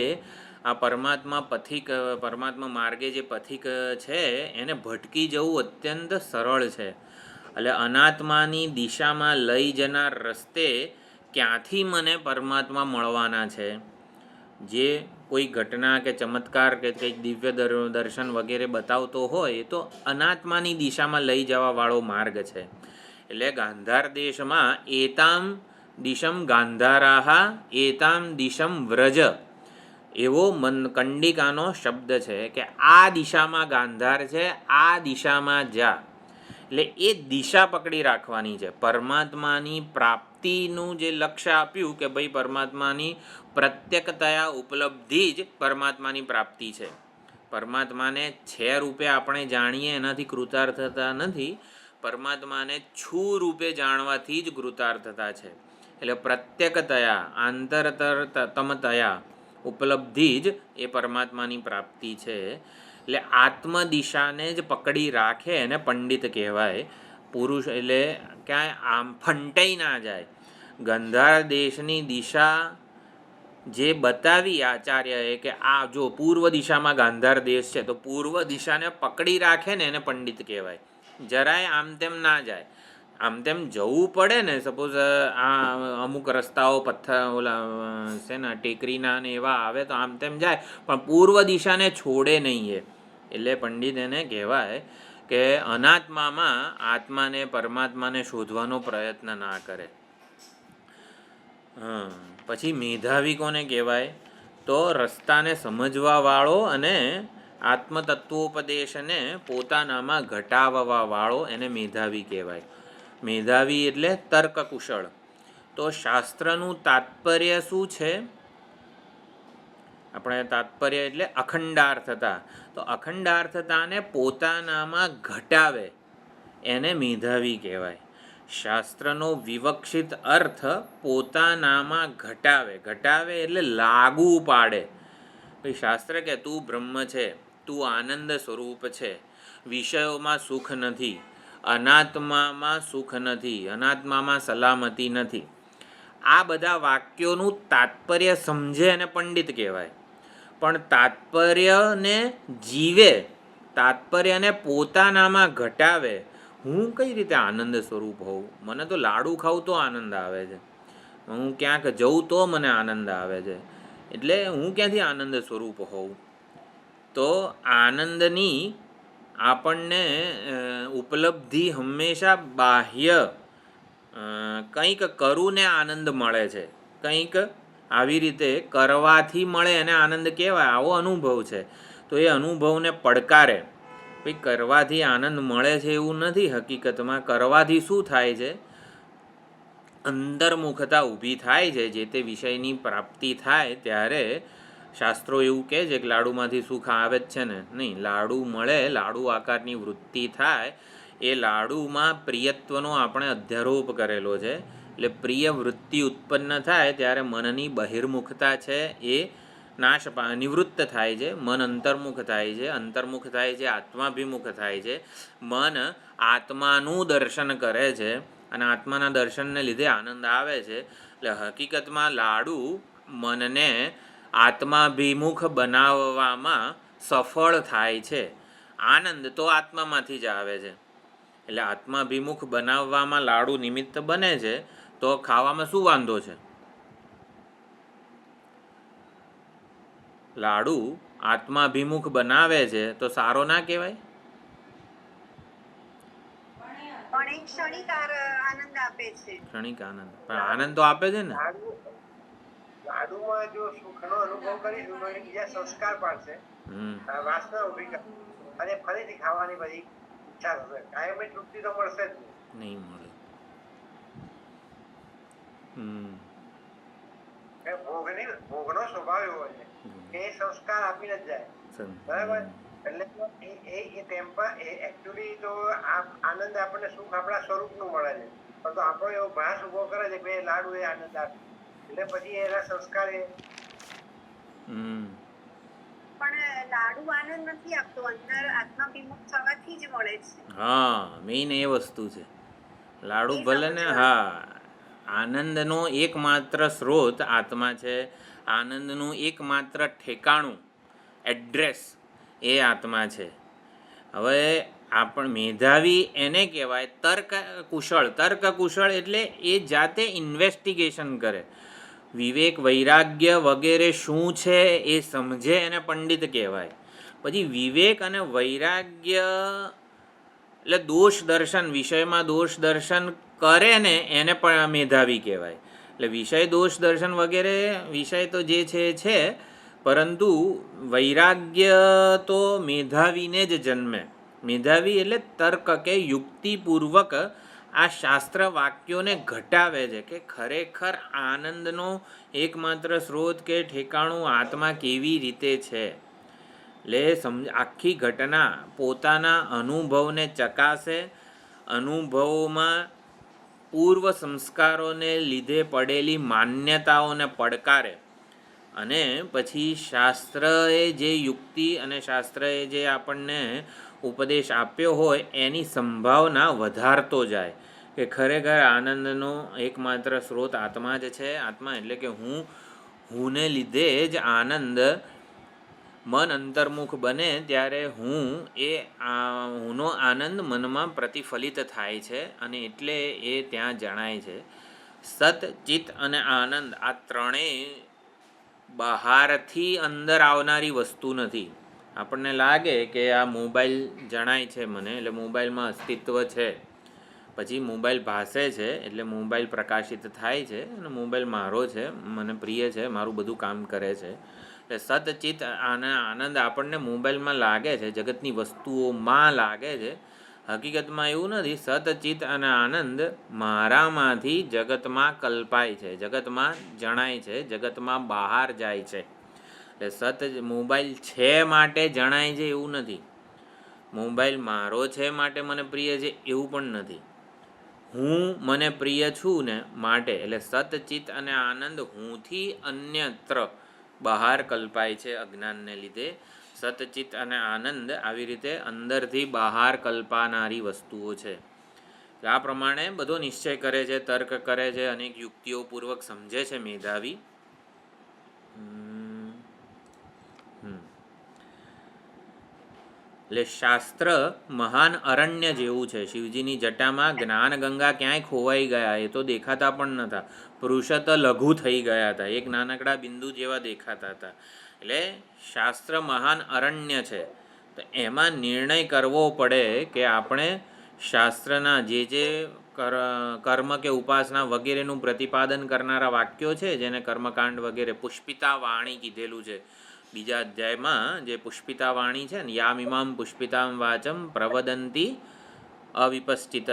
આ પરમાત્મા માર્ગે જે પથિક છે એને ભટકી જવું અત્યંત સરળ છે. એટલે અનાત્માની દિશામાં લઈ જનાર રસ્તે ક્યાંથી મને પરમાત્મા મળવાના છે? જે કોઈ ઘટના કે ચમત્કાર કે કંઈક દિવ્ય દર્શન વગેરે બતાવતો હોય એ તો અનાત્માની દિશામાં લઈ જવા વાળો માર્ગ છે. એટલે ગાંધાર દેશમાં એતામ દિશમ ગાંધારાહા એતામ દિશમ વ્રજ એવો કંડિકાનો શબ્દ છે કે આ દિશામાં ગાંધાર છે, આ દિશામાં જા. એટલે એ દિશા પકડી રાખવાની છે. પરમાત્માની પ્રાપ્તિનું જે લક્ષ્ય આપ્યું કે ભાઈ પરમાત્માની પ્રત્યક્ષતયા ઉપલબ્ધિ જ પરમાત્માની પ્રાપ્તિ છે. પરમાત્માને છે રૂપે આપણે જાણીએ એનાથી કૃતાર્થતા નથી, પરમાત્માને છું રૂપે જાણવાથી જ કૃતાર્થતા છે. એટલે પ્રત્યક્ષતયા, આંતરતમતયા ઉપલબ્ધિ જ એ પરમાત્માની પ્રાપ્તિ છે. એટલે આત્મદિશાને જ પકડી રાખે એને પંડિત કહેવાય. પુરુષ એટલે ક્યાંય આમ ફંટાઈ ના જાય. ગંધાર દેશની દિશા જે બતાવી આચાર્યએ કે આ જો પૂર્વ દિશામાં ગાંધાર દેશ છે, તો પૂર્વ દિશાને પકડી રાખે ને એને પંડિત કહેવાય. જરાય આમ તેમ ના જાય. આમ તેમ જવું પડે ને, સપોઝ આ અમુક રસ્તાઓ ઓલા છે ને ટેકરીના ને એવા આવે તો આમ તેમ જાય, પણ પૂર્વ દિશાને છોડે નહીં એ. એટલે પંડિત એને કહેવાય કે અનાત્મામાં આત્માને પરમાત્માને શોધવાનો પ્રયત્ન ના કરે. પછી મેધાવી કોને કહેવાય? તો રસ્તાને સમજવાવાળો અને આત્મતત્વોપદેશને પોતાનામાં ઘટાવવાવાળો એને મેધાવી કહેવાય. મેધાવી એટલે તર્કકુશળ. તો શાસ્ત્રનું તાત્પર્ય શું છે? આપણે તાત્પર્ય એટલે અખંડાર્થતા. તો અખંડાર્થતાને પોતાનામાં ઘટાવે એને મેધાવી કહેવાય. શાસ્ત્રનો વિવક્ષિત અર્થ પોતાનામાં ઘટાવે. ઘટાવે એટલે લાગુ પાડે. શાસ્ત્ર કે તું બ્રહ્મ છે, તું આનંદ સ્વરૂપ છે, વિષયોમાં સુખ નથી, અનાત્મામાં સુખ નથી, અનાત્મામાં સલામતી નથી. આ બધા વાક્યોનું તાત્પર્ય સમજે અને પંડિત કહેવાય. પણ તાત્પર્યને જીવે, તાત્પર્યને પોતાનામાં ઘટાવે. હું કઈ રીતે આનંદ સ્વરૂપ હોઉં? મને તો લાડુ ખાવું તો આનંદ આવે છે, હું ક્યાંક જઉં તો મને આનંદ આવે છે, એટલે હું ક્યાંથી આનંદ સ્વરૂપ હોઉં? તો આનંદની આપણને ઉપલબ્ધિ હંમેશા બાહ્ય કંઈક કરું ને આનંદ મળે છે, કંઈક આવી રીતે કરવાથી મળે એને આનંદ કહેવાય. આવો અનુભવ છે. તો એ અનુભવને પડકારે. ભાઈ કરવાથી આનંદ મળે છે એવું નથી. હકીકતમાં કરવાથી શું થાય છે? અંતર્મુખતા ઊભી થાય છે. જે તે વિષયની પ્રાપ્તિ થાય ત્યારે શાસ્ત્રો એવું કહે છે કે લાડુમાંથી સુખ આવે જ છે ને? નહીં, લાડુ મળે, લાડુ આકારની વૃત્તિ થાય, એ લાડુમાં પ્રિયત્વનો આપણે અધ્યારોપ કરેલો છે. એટલે પ્રિય વૃત્તિ ઉત્પન્ન થાય ત્યારે મનની બહિર્મુખતા છે એ નિવૃત્ત થાય છે. મન અંતર્મુખ થાય છે. અંતર્મુખ થાય છે, આત્માભિમુખ થાય છે. મન આત્માનું દર્શન કરે છે અને આત્માના દર્શનને લીધે આનંદ આવે છે. એટલે હકીકતમાં લાડુ મનને આત્માભિમુખ બનાવવામાં સફળ થાય છે. આનંદ તો આત્મામાંથી જ આવે છે. એટલે આત્માભિમુખ બનાવવામાં લાડુ નિમિત્ત બને છે, તો ખાવામાં શું વાંધો છે? લાડુ આત્માભિમુખ બનાવે છે તો સારો ના કહેવાય? પણ એક ક્ષણિક આનંદ આપે છે. ક્ષણિક આનંદ, પણ આનંદ તો આપે છે ને. લાડુમાં જો સુખનો અનુભવ કરીશું તો એ બીજા સંસ્કાર પાડશે, વાસના ઊભી કરશે અને ફરીથી ખાવાની બધી ઈચ્છા થશે. કાયમી તૃપ્તિ તો મળશે જ નહીં મળે. ભોગનો સ્વભાવ એવો છે કે એ સંસ્કાર આપીને જ જાય. બરાબર? એટલે એ ટેમ્પા એકચ્યુઅલી તો આનંદ આપણને સુખ આપણા સ્વરૂપનું મળે છે, પણ તો આપણો એવો ભાસ ઉભો કરે છે કે લાડુ એ આનંદ આપે, એટલે પછી એના સંસ્કાર એ. પણ લાડુ આનંદ નથી આપતો, અંદર આત્માભિમુખ થવાથી જ મળે છે. હા, મેઇન એ વસ્તુ છે. લાડુ ભલે ને, હા, આનંદનો એકમાત્ર સ્ત્રોત આત્મા છે. આનંદનું એકમાત્ર ઠેકાણું, એડ્રેસ, એ આત્મા છે. હવે મેધાવી એને કહેવાય તર્ક કુશળ. તર્ક કુશળ એટલે એ જાતે ઇન્વેસ્ટિગેશન કરે, વિવેક વૈરાગ્ય વગેરે શું છે એ સમજે, એને પંડિત કહેવાય. પછી વિવેક અને વૈરાગ્ય એટલે દોષ દર્શન, વિષયમાં દોષ દર્શન કરે ને એને પણ મેધાવી કહેવાય. એટલે વિષય દોષ દર્શન વગેરે વિષય તો જે છે, પરંતુ વૈરાગ્ય તો મેધાવીને જ જન્મે. મેધાવી એટલે તર્ક કે યુક્તિપૂર્વક આ શાસ્ત્ર વાક્યોને ઘટાવે છે કે ખરેખર આનંદનો એકમાત્ર સ્ત્રોત કે ઠેકાણું આત્મા કેવી રીતે છે. એટલે આખી ઘટના પોતાના અનુભવને ચકાસે, અનુભવોમાં પૂર્વ સંસ્કારોને લીધે પડેલી માન્યતાઓને પડકારે અને પછી શાસ્ત્રએ જે યુક્તિ અને શાસ્ત્રએ જે આપણને ઉપદેશ આપ્યો હોય એની સંભાવના વધારતો જાય કે ખરેખર આનંદનો એકમાત્ર સ્ત્રોત આત્મા જ છે. આત્મા એટલે કે હુંને લીધે જ આનંદ મન અંતર્મુખ બને ત્યારે હુંનો આનંદ મનમાં પ્રતિફલિત થાય છે અને એટલે એ ત્યાં જણાય છે. સત, ચિત્ત અને આનંદ આ ત્રણેય બહારથી અંદર આવનારી વસ્તુ નથી. આપણને લાગે કે આ મોબાઈલ જણાય છે મને એટલે મોબાઈલમાં અસ્તિત્વ છે, પછી મોબાઈલ ભાસે છે એટલે મોબાઈલ પ્રકાશિત થાય છે અને મોબાઈલ મારો છે, મને પ્રિય છે, મારું બધું કામ કરે છે. એટલે સતચિત અને આનંદ આપણને મોબાઈલમાં લાગે છે, જગતની વસ્તુઓમાં લાગે છે. હકીકતમાં એવું નથી. સતચિત અને આનંદ મારામાંથી જગતમાં કલ્પાય છે, જગતમાં જણાય છે, જગતમાં બહાર જાય છે. એટલે મોબાઈલ છે માટે જણાય છે એવું નથી, મોબાઈલ મારો છે માટે મને પ્રિય છે એવું પણ નથી. હું મને પ્રિય છું ને માટે, એટલે સતચિત અને આનંદ હુંથી અન્યત્ર બહાર કલ્પાય છે અજ્ઞાનને લીધે. સતચિત અને આનંદ આવી રીતે અંદરથી બહાર કલ્પાનારી વસ્તુઓ છે. આ પ્રમાણે બધો નિશ્ચય કરે છે, તર્ક કરે છે, અનેક યુક્તિઓ પૂર્વક સમજે છે મેધાવી. એટલે શાસ્ત્ર મહાન અરણ્ય જેવું છે. શિવજીની જટામાં જ્ઞાન ગંગા ક્યાંય ખોવાઈ ગયા એ તો દેખાતા પણ નહોતા. પુરુષત લઘુ થઈ ગયા હતા, એક નાનકડા બિંદુ જેવા દેખાતા હતા. એટલે શાસ્ત્ર મહાન અરણ્ય છે. તો એમાં નિર્ણય કરવો પડે કે આપણે શાસ્ત્રના જે કર્મ કે ઉપાસના વગેરેનું પ્રતિપાદન કરનારા વાક્યો છે, જેને કર્મકાંડ વગેરે પુષ્પિતા વાણી કીધેલું છે. બીજા અધ્યાયમાં જે પુષ્પિતા વાણી છે ને, યામ ઇમામ પુષ્પિતામ વાચમ પ્રવદંતી અવિપશ્ચિત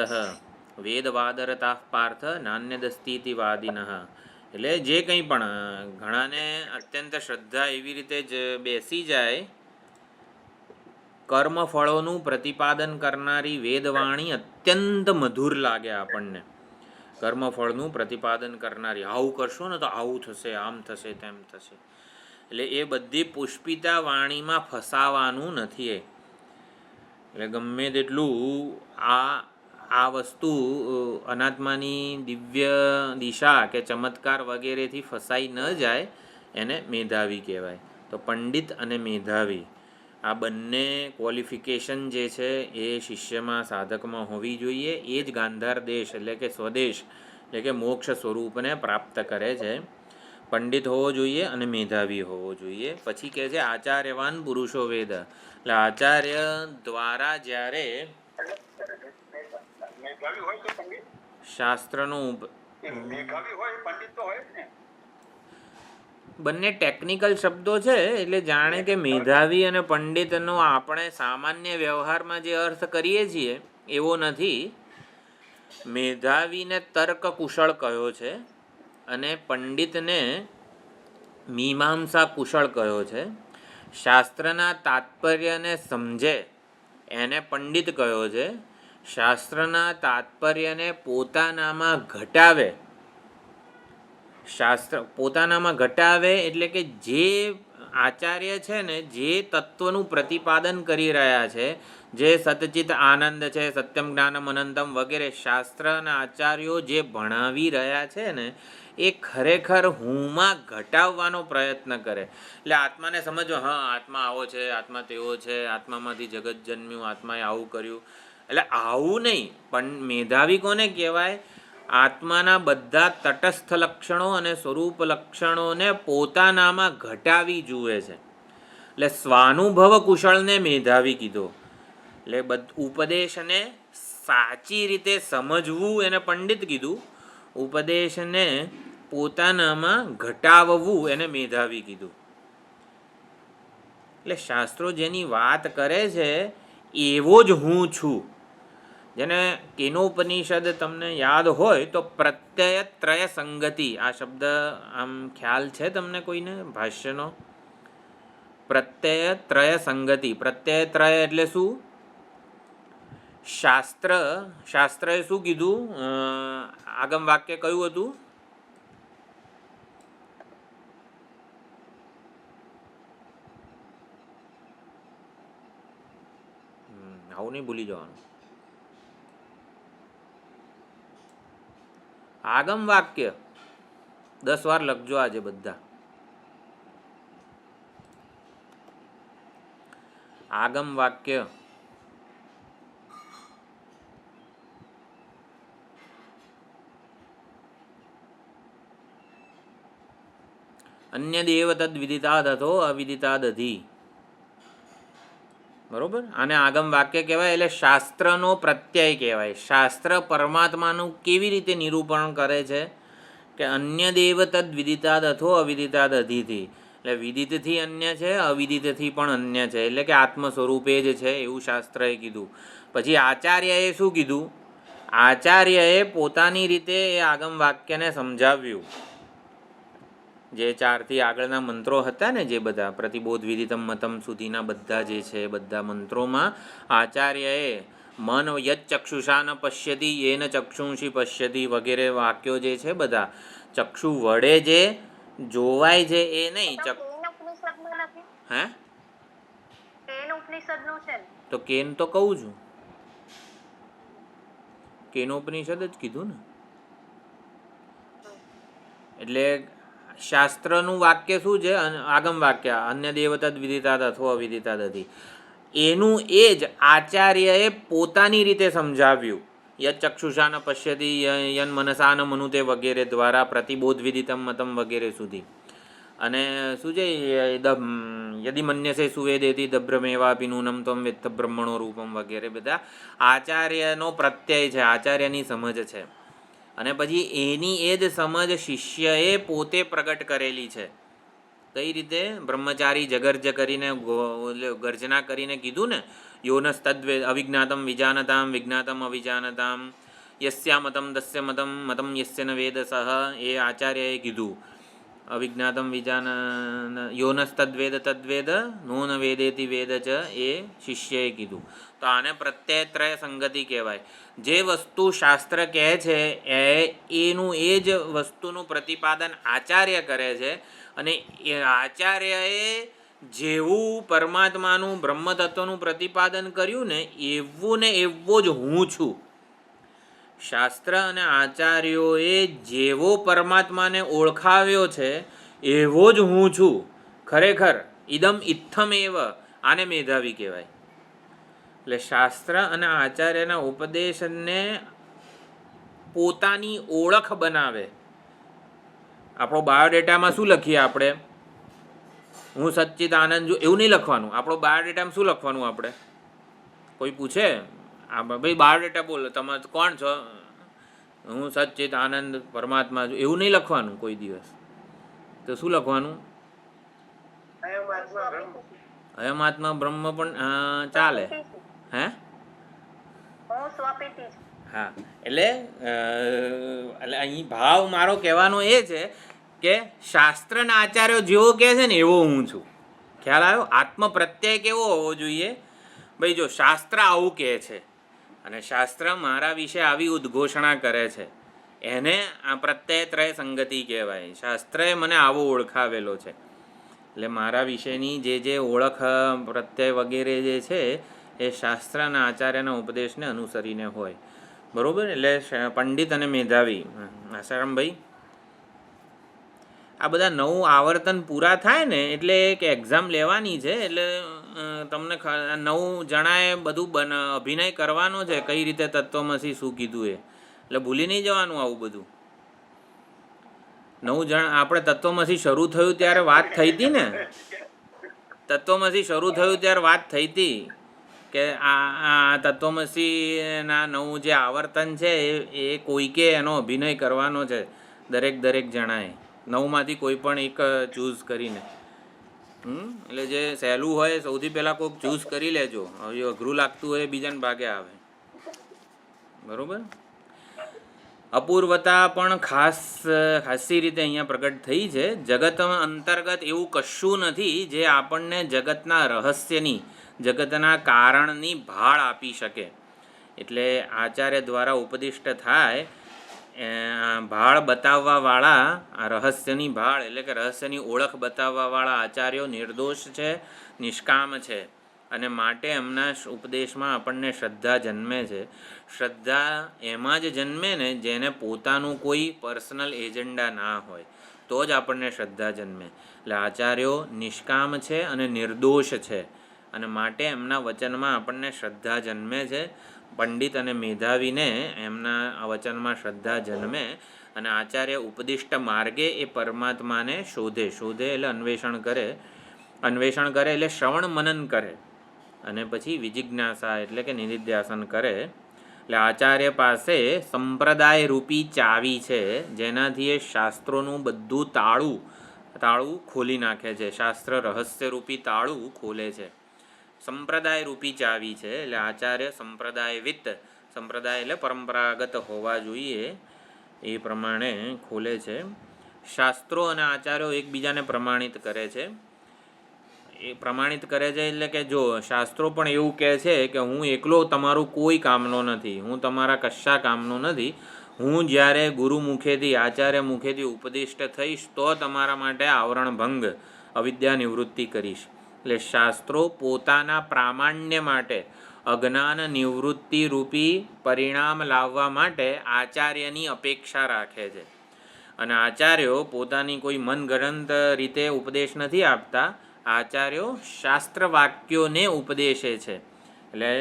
વેદવાદરતા પાર્થ નાન્યદસ્તીતિ વાદિનઃ. એટલે જે કંઈ પણ ઘણાને અત્યંત શ્રદ્ધા એવી રીતે જ બેસી જાય, કર્મફળોનું પ્રતિપાદન કરનારી વેદવાણી અત્યંત મધુર લાગે આપણને. કર્મફળનું પ્રતિપાદન કરનારી, આવું કરશો ને તો આવું થશે, આમ થશે, તેમ થશે. એટલે એ બધી પુષ્પિતા વાણીમાં ફસાવાનું નથી. એટલે ગમે તેટલું આ વસ્તુ અનાત્માની દિવ્ય દિશા કે ચમત્કાર વગેરેથી ફસાઈ ન જાય એને મેધાવી કહેવાય. તો પંડિત અને મેધાવી આ બંને ક્વોલિફિકેશન જે છે એ શિષ્યમાં, સાધકમાં હોવી જોઈએ. એ જ ગાંધાર દેશ એટલે કે સ્વદેશ એટલે કે મોક્ષ સ્વરૂપને પ્રાપ્ત કરે છે. પંડિત હોવો જોઈએ અને મેધાવી હોવો જોઈએ. પછી કહે છે આચાર્યવાન પુરુષો વેદ. એટલે આચાર્ય દ્વારા જ્યારે શાસ્ત્રનો બંને ટેકનિકલ શબ્દો છે, એટલે જાણે કે મેધાવી અને પંડિતનો આપણે સામાન્ય વ્યવહારમાં જે અર્થ કરીએ છીએ એવો નથી. મેધાવીને તર્ક કુશળ કહ્યો છે અને પંડિતને મીમાંસા કુશળ કહ્યો છે. શાસ્ત્રના તાત્પર્યને સમજે એને પંડિત કહ્યો છે. શાસ્ત્રના તાત્પર્યને પોતાનામાં ઘટાવે, પોતાનામાં ઘટાવે એટલે કે જે આચાર્ય છે ને જે તત્વનું પ્રતિપાદન કરી રહ્યા છે, જે સતચિત આનંદ છે, સત્યમ જ્ઞાનમ અનંતમ વગેરે શાસ્ત્રના આચાર્યો જે ભણાવી રહ્યા છે ને એ ખરેખર હુંમાં ઘટાવવાનો પ્રયત્ન કરે. એટલે આત્માને સમજવો, હા આત્મા આવો છે, આત્મા તેવો છે, આત્મામાંથી જગત જન્મ્યું, આત્માએ આવું કર્યું. એટલે આવું નહીં, પણ મેધાવી કોને કહેવાય? આત્માના બધા તટસ્થ લક્ષણો અને સ્વરૂપ લક્ષણોને પોતાનામાં ઘટાવી જુએ છે. એટલે સ્વાનુભવ કુશળને મેધાવી કીધો. એટલે ઉપદેશને સાચી રીતે સમજવું એને પંડિત કીધું, ઉપદેશને પોતાનામાં ઘટાવવું એને મેધાવી કીધું. એટલે શાસ્ત્રો જેની વાત કરે છે એવો જ હું છું. જેને કેનોપનિષદ તમને યાદ હોય તો પ્રત્યય ત્રય સંગતિ, આ શબ્દ આમ ખ્યાલ છે તમને કોઈને ભાષ્યનો? પ્રત્યય ત્રય સંગતિ. પ્રત્યય ત્રય એટલે શું? શાસ્ત્રએ શું કીધું? આગમ વાક્ય કયું હતું? આવું નહીં ભૂલી જવાનું. આગમ વાક્ય 10 વાર લખજો આજે બધા. આગમ વાક્ય અન્ય દેવ તદ વિદિતાદ હતો અવિદિતાદ અધિ. બરોબર. આને આગમ વાક્ય કહેવાય. એટલે શાસ્ત્રનો પ્રત્યય કહેવાય. શાસ્ત્ર પરમાત્માનું કેવી રીતે નિરૂપણ કરે છે કે અન્ય દેવ તદ વિદિતાદ અથો અવિદિતાદ અધિથી. એટલે વિદિતથી અન્ય છે, અવિદિતથી પણ અન્ય છે. એટલે કે આત્મ સ્વરૂપે જ છે એવું શાસ્ત્રએ કીધું. પછી આચાર્યએ શું કીધું? આચાર્યએ પોતાની રીતે એ આગમ વાક્યને સમજાવ્યું. જે 4 થી આગળના મંત્રો હતા ને, જે બધા પ્રતિબોધ વિદિતમ મતમ સુધીના બધા જે છે, બધા મંત્રોમાં આચાર્યએ મન યત ચક્ષુષા ન પશ્યતિ યેન ચક્ષુંષી પશ્યતિ વગેરે વાક્યો જે છે બધા ચક્ષુ વડે જે જોવાય છે એ નહીં. હે? તો કેન તો કહું છું, કેનોપનિષદ જ કીધું ને. એટલે શાસ્ત્રનું વાક્ય શું છે? આગમ વાક્ય અન્ય દેવતદ વિદિતાદ અથવા અવિદિતાદ હતી. એનું એ જ આચાર્યએ પોતાની રીતે સમજાવ્યું. યત ચક્ષુષા ન પશ્યતિ યન મનસા ન મનુતે વગેરે દ્વારા પ્રતિબોધ વિદિતમ મતમ વગેરે સુધી. અને શું છે? યદિ મન્યસે સુવેદેતિ દબ્રમેવાપી નૂનમ ત્વમ વેત્ત બ્રહ્મણો રૂપમ વગેરે બધા આચાર્યનો પ્રત્યય છે, આચાર્યની સમજ છે. અને પછી એની એ જ સમજ શિષ્યએ પોતે પ્રગટ કરેલી છે. કઈ રીતે? બ્રહ્મચારી જગર્જ કરીને ગર્જના કરીને કીધું ને, યોનસ તદ્વે અવિજ્ઞાતમ વિજાનતામ વિજ્ઞાતમ અવિજાનતામ યસ્યા મતમ દસ્ય મતમ મતમ યસ્ય ન વેદ સહ. એ આચાર્યએ કીધું. અવિજ્ઞાતમ વિજાન યોનસ તદ્વેદ તદ્વેદ નો ન વેદેતિ વેદ ચ. એ શિષ્યએ કીધું. તો આને પ્રત્યયત્રય સંગતિ કહેવાય. જે વસ્તુ શાસ્ત્ર કહે છે એનું એ જ વસ્તુનું પ્રતિપાદન આચાર્ય કરે છે. અને એ આચાર્યએ જેવું પરમાત્માનું બ્રહ્મતત્વનું પ્રતિપાદન કર્યું ને, એવું ને એવો જ હું છું. શાસ્ત્ર અને આચાર્યોએ જેવો પરમાત્માને ઓળખાવ્યો છે એવો જ હું છું. ખરેખર ઇદમ ઇત્થમ એવ. આને મેધાવી કહેવાય. એટલે શાસ્ત્ર અને આચાર્યના ઉપદેશને પોતાની ઓળખ બનાવે. આપણો બાયોડેટામાં શું લખીએ આપણે? હું સચ્ચિદાનંદ છું એવું નહીં લખવાનું. આપણો બાયોડેટામાં શું લખવાનું? આપણે કોઈ પૂછે ભાઈ બાયોડેટા બોલો, તમે કોણ છો? હું સચ્ચિદાનંદ પરમાત્મા છું એવું નહીં લખવાનું કોઈ દિવસ. તો શું લખવાનું? અયમ આત્મા બ્રહ્મ પણ ચાલે. હે? હા. એટલે અહીં ભાવ મારો કહેવાનો એ છે કે શાસ્ત્રના આચાર્યો જેવો કહે છે ને એવો હું છું. ખ્યાલ આવ્યો? આત્મ પ્રત્યય કેવો હોવો જોઈએ? ભાઈ જો શાસ્ત્ર આવું કહે છે અને શાસ્ત્ર મારા વિશે આવી ઉદ્ઘોષણા કરે છે, એને આ પ્રત્યયત્રય સંગતિ કહેવાય. શાસ્ત્રએ મને આવો ઓળખાવેલો છે. એટલે મારા વિશેની જે ઓળખ પ્રત્યય વગેરે જે છે એ શાસ્ત્રના આચાર્યના ઉપદેશને અનુસરીને હોય. બરાબર? એટલે પંડિત અને મેધાવી. આસારામભાઈ, આ બધા 9 આવર્તન પૂરા થાય ને એટલે એક એક્ઝામ લેવાની છે. એટલે તમને 9 જણાએ બધું અભિનય કરવાનો છે, કઈ રીતે તત્વમસી શું કીધું એ. એટલે ભૂલી નહીં જવાનું આવું બધું. 9 જણ આપણે તત્વમસી શરૂ થયું ત્યારે વાત થઈ હતી ને, તત્વમસી શરૂ થયું ત્યારે વાત થઈ હતી કે આ તત્વમસીના 9 જે આવર્તન છે એ કોઈકે એનો અભિનય કરવાનો છે. દરેક જણાએ 9માંથી કોઈ પણ એક ચૂઝ કરીને. એટલે જે સહેલું હોય સૌથી પહેલાં કોઈક ચૂઝ કરી લેજો. હવે અઘરું લાગતું હોય બીજાને ભાગે આવે. બરાબર? અપૂર્વતા પણ ખાસી રીતે અહીંયા પ્રગટ થઈ છે. જગત અંતર્ગત એવું કશું નથી જે આપણને જગતના રહસ્યની, જગતના કારણની ભાળ આપી શકે. એટલે આચાર્ય દ્વારા ઉપદિષ્ટ થાય ભાળ બતાવવાવાળા, આ રહસ્યની ભાળ એટલે કે રહસ્યની ઓળખ બતાવવાવાળા આચાર્યો નિર્દોષ છે, નિષ્કામ છે. અને માટે એમના ઉપદેશમાં આપણને શ્રદ્ધા જન્મે છે. શ્રદ્ધા એમાં જ જન્મે ને જેને પોતાનું કોઈ પર્સનલ એજન્ડા ના હોય, તો જ આપણને શ્રદ્ધા જન્મે. એટલે આચાર્યો નિષ્કામ છે અને નિર્દોષ છે, અને માટે એમના વચનમાં આપણને શ્રદ્ધા જન્મે છે. પંડિત અને મેધાવીને એમના વચનમાં શ્રદ્ધા જન્મે, અને આચાર્ય ઉપદિષ્ટ માર્ગે એ પરમાત્માને શોધે એટલે અન્વેષણ કરે એટલે શ્રવણ મનન કરે, અને પછી વિજિજ્ઞાસા એટલે કે નિધિધ્યાસન કરે. એટલે આચાર્ય પાસે સંપ્રદાય રૂપી ચાવી છે, જેનાથી એ શાસ્ત્રોનું બધું તાળું ખોલી નાખે છે, શાસ્ત્ર રહસ્ય રૂપી તાળું ખોલે છે. સંપ્રદાય રૂપી ચાવી છે, એટલે આચાર્ય સંપ્રદાયવિત્ત, સંપ્રદાય એટલે પરંપરાગત હોવા જોઈએ એ પ્રમાણે ખોલે છે. શાસ્ત્રો અને આચાર્યો એકબીજાને પ્રમાણિત કરે છે. એટલે કે જો શાસ્ત્રો પણ એવું કહે છે કે હું એકલો તમારું કોઈ કામનો નથી, હું તમારા કશા કામનો નથી, હું જ્યારે ગુરુ મુખેથી આચાર્ય મુખેથી ઉપદિષ્ટ થઈશ તો તમારા માટે આવરણ ભંગ અવિદ્યા નિવૃત્તિ કરીશ. એટલે શાસ્ત્રો પોતાના પ્રામાણ્ય માટે અજ્ઞાન નિવૃત્તિ રૂપી પરિણામ લાવવા માટે આચાર્યની અપેક્ષા રાખે છે. અને આચાર્યો પોતાની કોઈ મનગઢંત રીતે ઉપદેશ નથી આપતા, આચાર્યો શાસ્ત્ર વાક્યોને ઉપદેશે છે. એટલે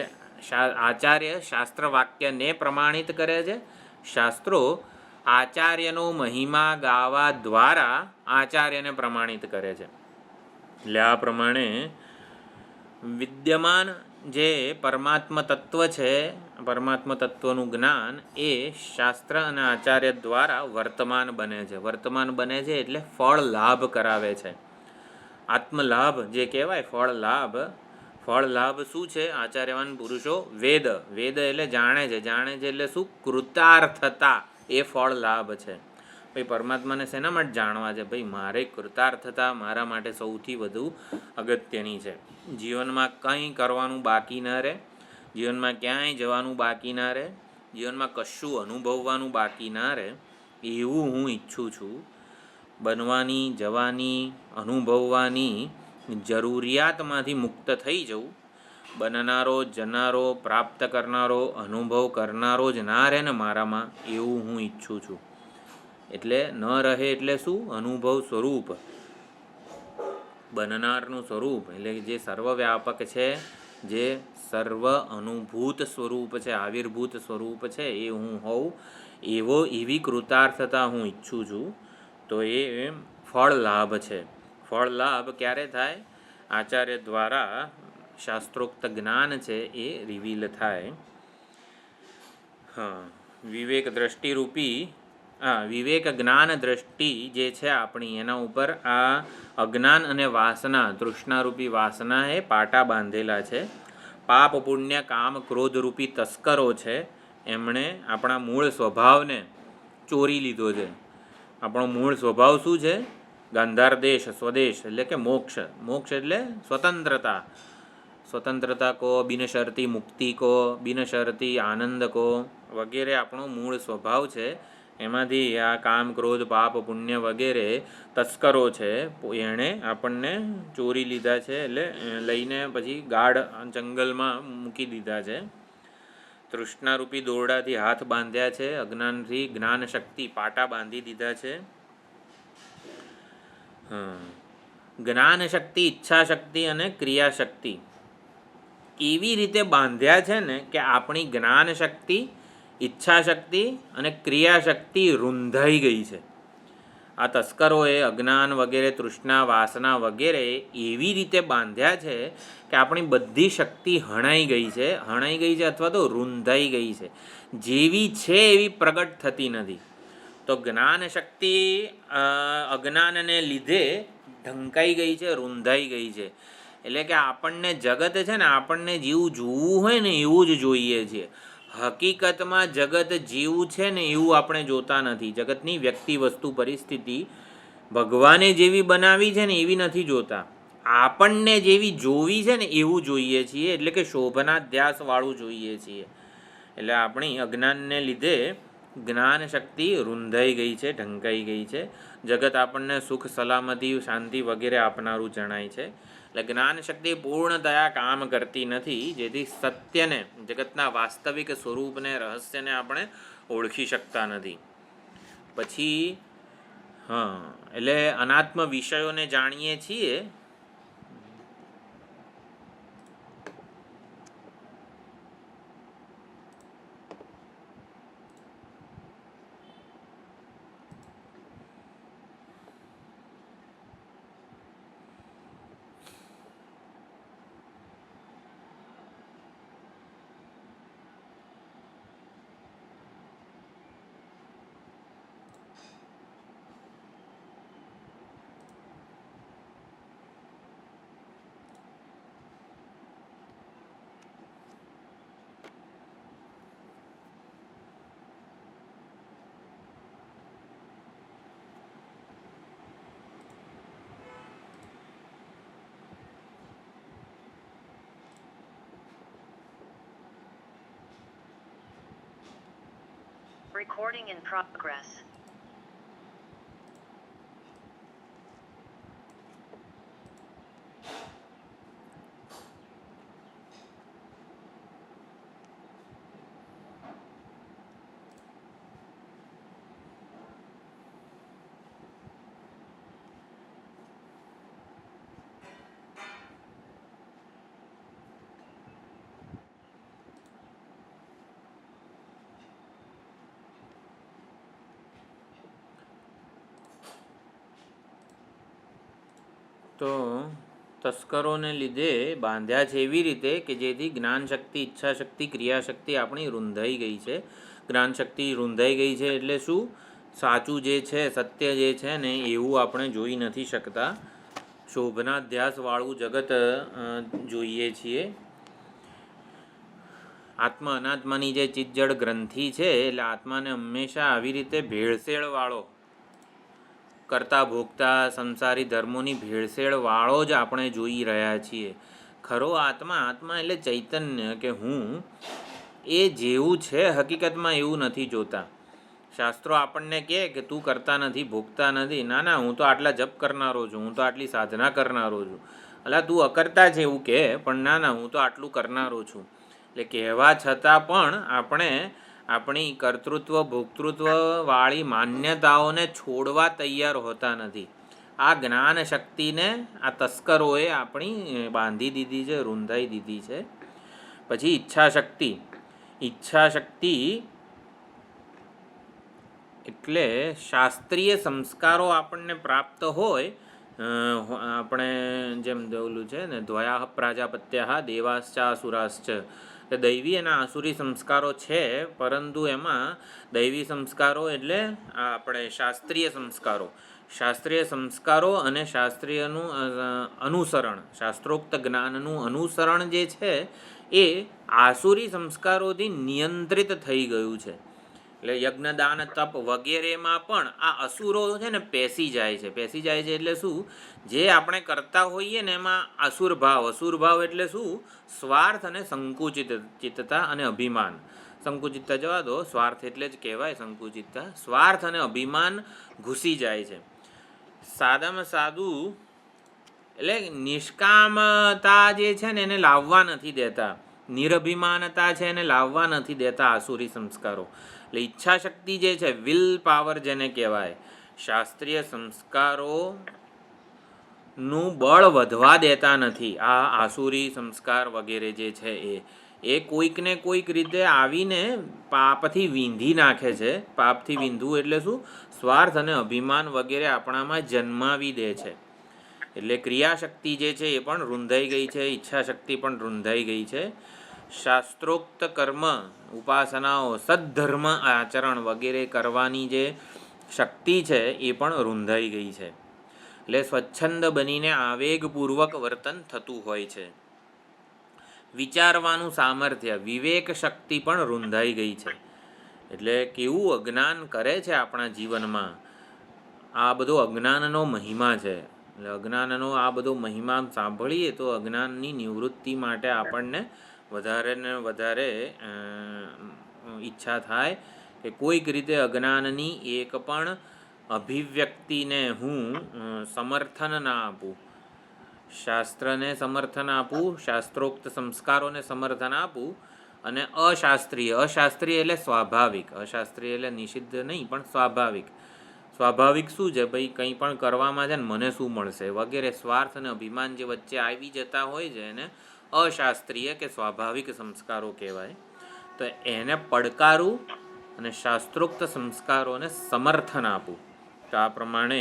આચાર્ય શાસ્ત્ર વાક્યને પ્રમાણિત કરે છે, શાસ્ત્રો આચાર્યનો મહિમા ગાવા દ્વારા આચાર્યને પ્રમાણિત કરે છે. એટલે આ પ્રમાણે વિદ્યમાન જે પરમાત્મ તત્વ છે, પરમાત્મ તત્વનું જ્ઞાન એ શાસ્ત્ર અને આચાર્ય દ્વારા વર્તમાન બને છે. વર્તમાન બને છે એટલે ફળ લાભ કરાવે છે. આત્મલાભ જે કહેવાય, ફળ લાભ શું છે? આચાર્યવાન પુરુષો વેદ એટલે જાણે છે એટલે શું? કૃતાર્થતા એ ફળ લાભ છે. ભાઈ પરમાત્માને શેના માટે જાણવા છે? ભાઈ મારે કૃતાર્થતા મારા માટે સૌથી વધુ અગત્યની છે. જીવનમાં કંઈ કરવાનું બાકી ન રહે, જીવનમાં ક્યાંય જવાનું બાકી ના રહે, જીવનમાં કશું અનુભવવાનું બાકી ના રહે, એવું હું ઈચ્છું છું. બનવાની, જવાની, અનુભવવાની જરૂરિયાતમાંથી મુક્ત થઈ જવું. બનનારો, જનારો, પ્રાપ્ત કરનારો, અનુભવ કરનારો જ ના રહે ને મારામાં, એવું હું ઈચ્છું છું. એટલે ન રહે એટલે શું? અનુભવ સ્વરૂપ, બનનારનું સ્વરૂપ એટલે જે સર્વવ્યાપક છે, જે સર્વ અનુભૂત સ્વરૂપ છે, આવિર્ભૂત સ્વરૂપ છે, એ હું હોઉં એવી કૃતાર્થતા હું ઈચ્છું છું. તો એ ફળ લાભ છે. ફળ લાભ ક્યારે થાય? આચાર્ય દ્વારા શાસ્ત્રોક્ત જ્ઞાન છે એ રિવીલ થાય. વિવેક દ્રષ્ટિરૂપી વિવેક જ્ઞાન દ્રષ્ટિ જે છે આપણી, એના ઉપર આ અજ્ઞાન અને વાસના, તૃષ્ણારૂપી વાસના એ પાટા બાંધેલા છે. પાપ પુણ્ય કામ ક્રોધરૂપી તસ્કરો છે, એમણે આપણા મૂળ સ્વભાવને ચોરી લીધો છે. આપણો મૂળ સ્વભાવ શું છે? ગાંધાર દેશ, સ્વદેશ એટલે કે મોક્ષ. મોક્ષ એટલે સ્વતંત્રતા કહો, બિનશરતી મુક્તિ કહો, બિનશરતી આનંદ કહો, વગેરે આપણો મૂળ સ્વભાવ છે. એમાંથી આ કામ ક્રોધ પાપ પુણ્ય વગેરે તસ્કરો છે, એણે આપણને ચોરી લીધા છે, એટલે લઈને પછી ગાઢ જંગલમાં મૂકી દીધા છે. તૃષ્ણારૂપી દોરડાથી હાથ બાંધ્યા છે, અજ્ઞાનથી જ્ઞાન શક્તિ પાટા બાંધી દીધા છે. જ્ઞાન શક્તિ, ઈચ્છા શક્તિ અને ક્રિયા શક્તિ એવી રીતે બાંધ્યા છે ને કે આપણી જ્ઞાન શક્તિ, ઈચ્છા શક્તિ અને ક્રિયા શક્તિ રૂંધાઈ ગઈ છે. આ તસ્કરોએ અજ્ઞાન વગેરે, તૃષ્ણા, વાસના વગેરે એવી રીતે બાંધ્યા છે કે આપણી બધી શક્તિ હણાઈ ગઈ છે અથવા તો રૂંધાઈ ગઈ છે. જેવી છે એવી પ્રગટ થતી નથી. તો જ્ઞાન શક્તિ અજ્ઞાનને લીધે ઢંકાઈ ગઈ છે, રૂંધાઈ ગઈ છે. એટલે કે આપણને જગત છે ને, આપણને જેવું જોવું હોય ને એવું જ જોઈએ છીએ. હકીકતમાં જગત જેવું છે ને એવું આપણે જોતા નથી. જગતની વ્યક્તિ, વસ્તુ, પરિસ્થિતિ ભગવાને જેવી બનાવી છે ને એવી નથી જોતા. આપણને જેવી જોવી છે ને એવું જોઈએ છીએ, એટલે કે શોભનાધ્યાસવાળું જોઈએ છીએ. એટલે આપણી અજ્ઞાનને લીધે જ્ઞાન શક્તિ રૂંધાઈ ગઈ છે, ઢંકાઈ ગઈ છે. જગત આપણને સુખ, સલામતી, શાંતિ વગેરે આપનારું જણાય છે. એટલે જ્ઞાન શક્તિ પૂર્ણતયા કામ કરતી નથી, જેથી સત્યને, જગતના વાસ્તવિક સ્વરૂપને, રહસ્યને આપણે ઓળખી શકતા નથી. પછી એટલે અનાત્મ વિષયોને જાણીએ છીએ. Recording in progress. તો તસ્કરોને લીધે બાંધ્યા છે એવી રીતે કે જેથી જ્ઞાન શક્તિ, ઈચ્છા શક્તિ, ક્રિયાશક્તિ આપણી રૂંધાઈ ગઈ છે. જ્ઞાન શક્તિ રૂંધાઈ ગઈ છે એટલે શું? સાચું જે છે, સત્ય જે છે ને એવું આપણે જોઈ નથી શકતા. શોભનાધ્યાસવાળું જગત જોઈએ છીએ. આત્મા અનાત્માની જે ચિત્તજડ ગ્રંથિ છે, એટલે આત્માને હંમેશા આવી રીતે ભેળસેળવાળો, કરતા ભોગતા સંસારી ધર્મોની ભેળસેળવાળો જ આપણે જોઈ રહ્યા છીએ. ખરો આત્મા એટલે ચૈતન્ય, કે હું એ જેવું છે હકીકતમાં એવું નથી જોતા. શાસ્ત્રો આપણને કહે કે તું કરતા નથી, ભોગતા નથી. ના, હું તો આટલા જપ કરનારો છું, હું તો આટલી સાધના કરનારો છું. અલા તું અકર્તા છે એવું કહે, પણ ના, હું તો આટલું કરનારો છું. એટલે કહેવા છતાં પણ આપણે આપણી કર્તૃત્વ ભોક્તૃત્વ વાળી માન્યતાઓને છોડવા તૈયાર હોતા નથી. આ જ્ઞાન શક્તિને આ તસ્કરોએ આપણી બાંધી દીધી છે, રૂંધાઈ દીધી છે. પછી ઈચ્છા શક્તિ એટલે શાસ્ત્રીય સંસ્કારો આપણને પ્રાપ્ત હોય. આપણે જેમ ઓલું છે ને, દ્વયા પ્રાજાપત્યા દેવાશ્ચાસુરાશ્ચ, કે દૈવી અને આસુરી સંસ્કારો છે, પરંતુ એમાં દૈવી સંસ્કારો એટલે આપણે શાસ્ત્રીય સંસ્કારો અને શાસ્ત્રીયનું અનુસરણ, શાસ્ત્રોક્ત જ્ઞાનનું અનુસરણ જે છે એ આસુરી સંસ્કારોથી નિયંત્રિત થઈ ગયું છે. એટલે યજ્ઞ દાન તપ વગેરેમાં પણ આ અસુરો છે ને પેસી જાય છે. એટલે શું? જે આપણે કરતા હોઈએ ને એમાં અસુર ભાવ એટલે શું? સ્વાર્થ અને સંકુચિતતા અને અભિમાન. સંકુચિતતા જવા દો, સ્વાર્થ એટલે જ કહેવાય સંકુચિતતા. સ્વાર્થ અને અભિમાન ઘૂસી જાય છે. સાદામાં સાદું એટલે નિષ્કામતા જે છે ને એને લાવવા નથી દેતા. નિરભિમાનતા છે એને લાવવા નથી દેતા આસુરી સંસ્કારો. એટલે ઈચ્છા શક્તિ જે છે, વિલ પાવર જેને કહેવાય, શાસ્ત્રીય સંસ્કારોનું બળ વધવા દેતા નથી. આ આસુરી સંસ્કાર વગેરે જે છે એ કોઈકને કોઈક રીતે આવીને પાપથી વીંધી નાખે છે. પાપથી વીંધવું એટલે શું? સ્વાર્થ અને અભિમાન વગેરે આપણામાં જન્માવી દે છે. એટલે ક્રિયાશક્તિ જે છે એ પણ રૂંધાઈ ગઈ છે, ઈચ્છા શક્તિ પણ રૂંધાઈ ગઈ છે. શાસ્ત્રોક્ત કર્મ, ઉપાસનાઓ, સદ્ધર્મ આચરણ વગેરે કરવાની જે શક્તિ છે એ પણ રૂંધાઈ ગઈ છે. એટલે સ્વચ્છંદ બનીને આવેગપૂર્વક વર્તન થતું હોય છે. વિચારવાનું સામર્થ્ય, વિવેક શક્તિ પણ રૂંધાઈ ગઈ છે. એટલે કેવું અજ્ઞાન કરે છે આપણા જીવનમાં. આ બધો અજ્ઞાનનો મહિમા છે. એટલે અજ્ઞાનનો આ બધો મહિમા સાંભળીએ તો અજ્ઞાનની નિવૃત્તિ માટે આપણને વધારે ને વધારે ઈચ્છા થાય કે કોઈક રીતે અજ્ઞાનની એક પણ અભિવ્યક્તિને હું સમર્થન ના આપું. શાસ્ત્રને સમર્થન આપવું, શાસ્ત્રોક્ત સંસ્કારોને સમર્થન આપવું, અને અશાસ્ત્રીય એટલે સ્વાભાવિક, અશાસ્ત્રીય એટલે નિષિદ્ધ નહીં પણ સ્વાભાવિક. સ્વાભાવિક શું છે ભાઈ, કંઈ પણ કરવામાં છે ને મને શું મળશે વગેરે સ્વાર્થ અને અભિમાન જે વચ્ચે આવી જતા હોય છે એને અશાસ્ત્રીય કે સ્વાભાવિક સંસ્કારો કહેવાય. તો એને પડકારું અને શાસ્ત્રોક્ત સંસ્કારોને સમર્થન આપવું. તો આ પ્રમાણે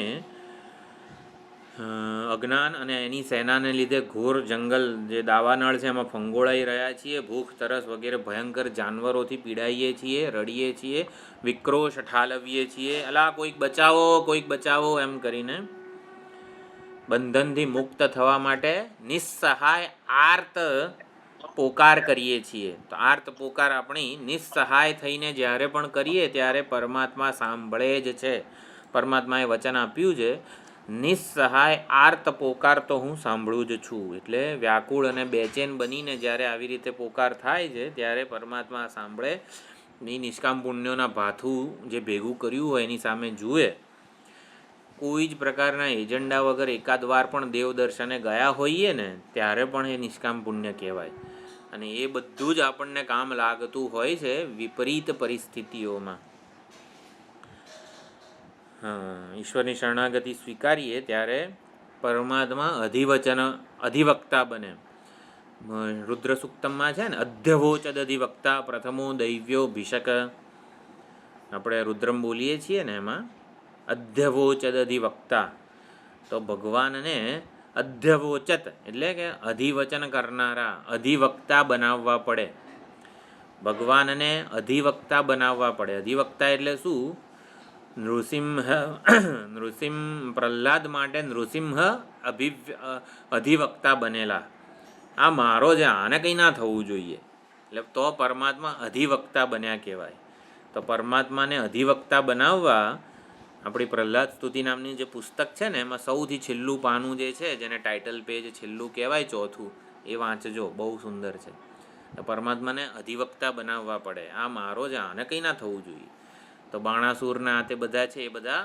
અજ્ઞાન અને એની સેનાને લીધે ઘોર જંગલ જે દાવાનળ છે એમાં ફંગોળાઈ રહ્યા છીએ, ભૂખ તરસ વગેરે ભયંકર જાનવરોથી પીડાઈએ છીએ, રડીએ છીએ, વિક્રોશ ઠાલવીએ છીએ, અલા કોઈક બચાવો એમ કરીને બંધનથી મુક્ત થવા માટે નિસ્સહાય આર્ત પોકાર કરીએ છીએ. તો આર્ત પોકાર આપણી નિસ્સહાય થઈને જ્યારે પણ કરીએ ત્યારે પરમાત્મા સાંભળે જ છે. પરમાત્માએ વચન આપ્યું છે, નિસ્સહાય આર્ત પોકાર તો હું સાંભળું જ છું. એટલે વ્યાકુળ અને બેચેન બનીને જ્યારે આવી રીતે પોકાર થાય છે ત્યારે પરમાત્મા સાંભળે. એ નિષ્કામ પુણ્યોના ભાથું જે ભેગું કર્યું હોય એની સામે જુએ. કોઈ જ પ્રકારના એજન્ડા વગર એકાદ વાર પણ દેવ દર્શને ગયા હોઈએ ને ત્યારે પણ એ નિષ્કામ પુણ્ય કહેવાય. અને એ બધું જ આપણને કામ લાગતું હોય છે વિપરીત પરિસ્થિતિઓમાં. ઈશ્વરની શરણાગતિ સ્વીકારીએ ત્યારે પરમાત્મા અધિવક્તા બને. રુદ્ર સૂક્તમમાં છે ને, અધ્યવોચદ અધિવક્તા પ્રથમો દૈવ્યો ભિષક. આપણે રુદ્રમ બોલીએ છીએ ને એમાં અધ્યવોચદ અધિવક્તા. તો ભગવાનને અધ્યવોચત એટલે કે અધિવચન કરનારા, અધિવક્તા બનાવવા પડે. ભગવાનને અધિવક્તા બનાવવા પડે. અધિવક્તા એટલે શું? નૃસિંહ પ્રહલાદ માટે નૃસિંહ અધિવક્તા બનેલા. આ મારો છે, આને કંઈ ના થવું જોઈએ, એટલે તો પરમાત્મા અધિવક્તા બન્યા કહેવાય. તો પરમાત્માને અધિવક્તા બનાવવા આપણી પ્રહલાદ સ્તુતિ નામની જે પુસ્તક છે ને એમાં સૌથી છેલ્લું પાનું જે છે, જેને ટાઇટલ પેજ છેલ્લું કહેવાય, ચોથું, એ વાંચજો, બહુ સુંદર છે. પરમાત્માને અધિવક્તા બનાવવા પડે. આ મારો છે, આને કંઈ ના થવું જોઈએ. તો બાણાસુરના તે બધા છે એ બધા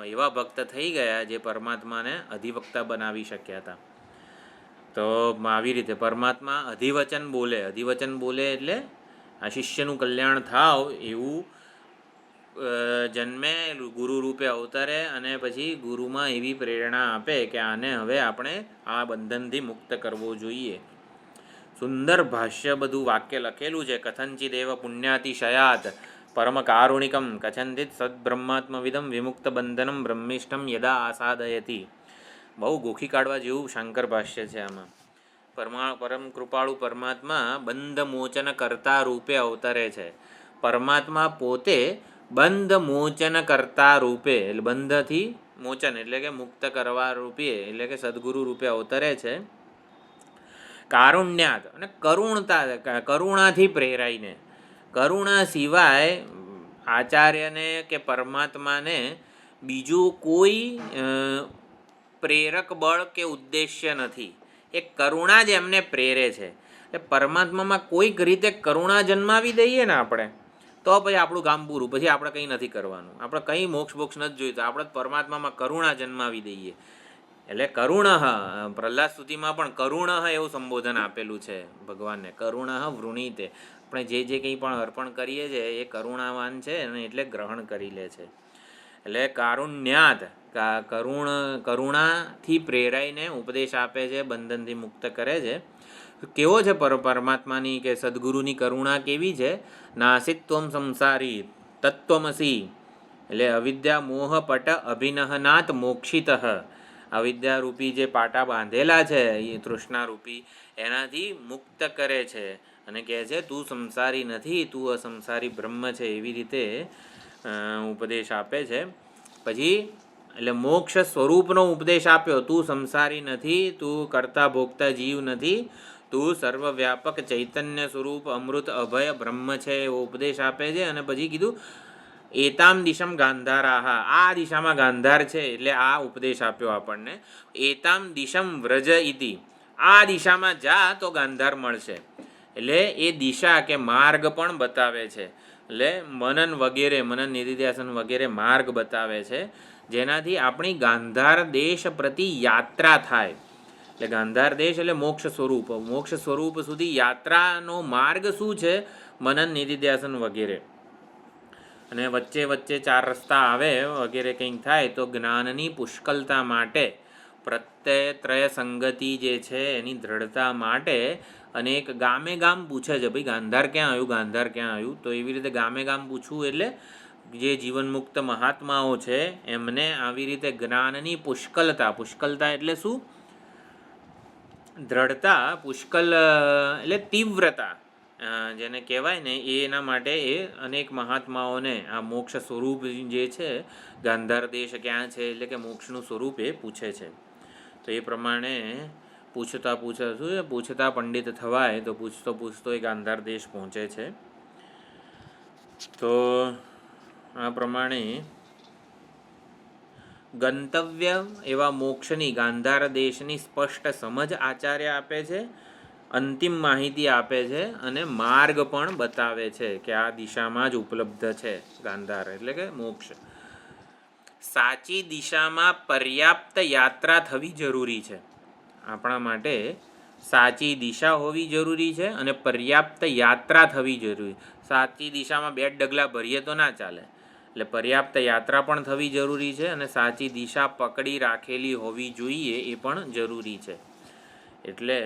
એવા ભક્ત થઈ ગયા જે પરમાત્માને અધિવક્તા બનાવી શક્યા હતા. તો આવી રીતે પરમાત્મા અધિવચન બોલે એટલે આ શિષ્યનું કલ્યાણ થાવ એવું જન્મે, ગુરુ રૂપે અવતરે અને પછી ગુરુમાં એવી પ્રેરણા આપે કે આને હવે આપણે આ બંધનથી મુક્ત કરવો જોઈએ. સુંદર ભાષ્ય બધું વાક્ય લખેલું છે. કથંચિદેવ પુણ્યાતિશયાત પરમ કારુણિકમ કથંચિત સદ્બ્રહ્માત્મવિદમ વિમુક્ત બંધનમ બ્રહ્મિષ્ઠમ યદા આસાદયતી. બહુ ગોખી કાઢવા જેવું શંકર ભાષ્ય છે આમાં. પરમ કૃપાળુ પરમાત્મા બંધ મોચન કરતા રૂપે અવતરે છે. પરમાત્મા પોતે બંધ મોચન કરતા રૂપે, એટલે બંધથી મોચન એટલે કે મુક્ત કરવા રૂપે, એટલે કે સદગુરુ રૂપે અવતરે છે. કારુણ્યાત અને કરુણાથી પ્રેરાઈને. કરુણા સિવાય આચાર્યને કે પરમાત્માને બીજું કોઈ પ્રેરક બળ કે ઉદ્દેશ્ય નથી. એ કરુણા જ એમને પ્રેરે છે. એટલે પરમાત્મામાં કોઈક રીતે કરુણા જન્માવી દઈએ ને આપણે, તો પછી આપણું કામ પૂરું. પછી આપણે કંઈ નથી કરવાનું, આપણે કંઈ મોક્ષ નથી જોઈતું, આપણે પરમાત્મામાં કરુણા જન્માવી દઈએ. એટલે કરુણ, પ્રહલાદ સ્તુતિમાં પણ કરુણ એવું સંબોધન આપેલું છે ભગવાનને. કરુણ વૃણીતે, આપણે જે કંઈ પણ અર્પણ કરીએ છીએ એ કરુણાવાન છે અને એટલે ગ્રહણ કરી લે છે. એટલે કારુણ્યાત, કરુણાથી પ્રેરાઈને ઉપદેશ આપે છે, બંધનથી મુક્ત કરે છે. કેવો છે પરમાત્માની કે સદગુરુની કરુણા કેવી છે? નાસિત્વમ સંસારી તત્વમસી, એટલે અવિદ્યા મોહ પટ અભિનહનાત મોક્ષિત. અવિદ્યારૂપી જે પાટા બાંધેલા છે એ તૃષ્ણારૂપી, એનાથી મુક્ત કરે છે અને કહે છે તું સંસારી નથી, તું અસંસારી બ્રહ્મ છે. એવી રીતે ઉપદેશ આપે છે. પછી એટલે મોક્ષ સ્વરૂપનો ઉપદેશ આપ્યો. તું સંસારી નથી, તું કરતા ભોગતા જીવ નથી, તું સર્વવ્યાપક ચૈતન્ય સ્વરૂપ અમૃત અભય બ્રહ્મ છે, એવો ઉપદેશ આપે છે. અને પછી કીધું એતામ દિશમ ગાંધારાહ, આ દિશામાં ગાંધાર છે એટલે આ ઉપદેશ આપ્યો આપણને. એતામ દિશમ વ્રજ ઇતિ, આ દિશામાં જા તો ગાંધાર મળશે. એટલે એ દિશા કે માર્ગ પણ બતાવે છે. એટલે મનન નિધિધ્યાસન વગેરે માર્ગ બતાવે છે, જેનાથી આપણી ગાંધાર દેશ પ્રતિ યાત્રા થાય. એટલે ગાંધાર દેશ એટલે મોક્ષ સ્વરૂપ. મોક્ષ સ્વરૂપ સુધી યાત્રાનો માર્ગ શું છે? મનન, નિધિધ્યાસન વગેરે. અને વચ્ચે વચ્ચે 4 રસ્તા આવે વગેરે કંઈક થાય તો જ્ઞાનની પુષ્કલતા માટે, પ્રત્યય સંગતિ જે છે એની દ્રઢતા માટે અનેક ગામે ગામ પૂછે છે, ભાઈ ગાંધાર ક્યાં આવ્યું, ગાંધાર ક્યાં આવ્યું? તો એવી રીતે ગામે ગામ પૂછવું એટલે જે જીવનમુક્ત મહાત્માઓ છે એમને આવી રીતે જ્ઞાનની પુષ્કલતા. પુષ્કલતા એટલે શું? દ્રઢતા. પુષ્કલ એટલે તીવ્રતા જેને કહેવાય ને, એના માટે એ અનેક મહાત્માઓને આ મોક્ષ સ્વરૂપ જે છે, ગાંધાર દેશ ક્યાં છે એટલે કે મોક્ષનું સ્વરૂપ એ પૂછે છે. તો એ પ્રમાણે પૂછતા પંડિત થવાય, તો પૂછતો એ ગાંધાર દેશ પહોંચે છે. તો આ પ્રમાણે ગંતવ્ય એવા મોક્ષની, ગાંધાર દેશની સ્પષ્ટ સમજ આચાર્ય આપે છે, અંતિમ માહિતી આપે છે અને માર્ગ પણ બતાવે છે કે આ દિશામાં જ ઉપલબ્ધ છે ગાંધાર એટલે કે મોક્ષ. સાચી દિશામાં પર્યાપ્ત યાત્રા થવી જરૂરી છે. આપણા માટે સાચી દિશા હોવી જરૂરી છે અને પર્યાપ્ત યાત્રા થવી જરૂરી. સાચી દિશામાં 2 ડગલા ભરીએ તો ના ચાલે, એટલે પર્યાપ્ત યાત્રા પણ થવી જરૂરી છે અને સાચી દિશા પકડી રાખેલી હોવી જોઈએ એ પણ જરૂરી છે. એટલે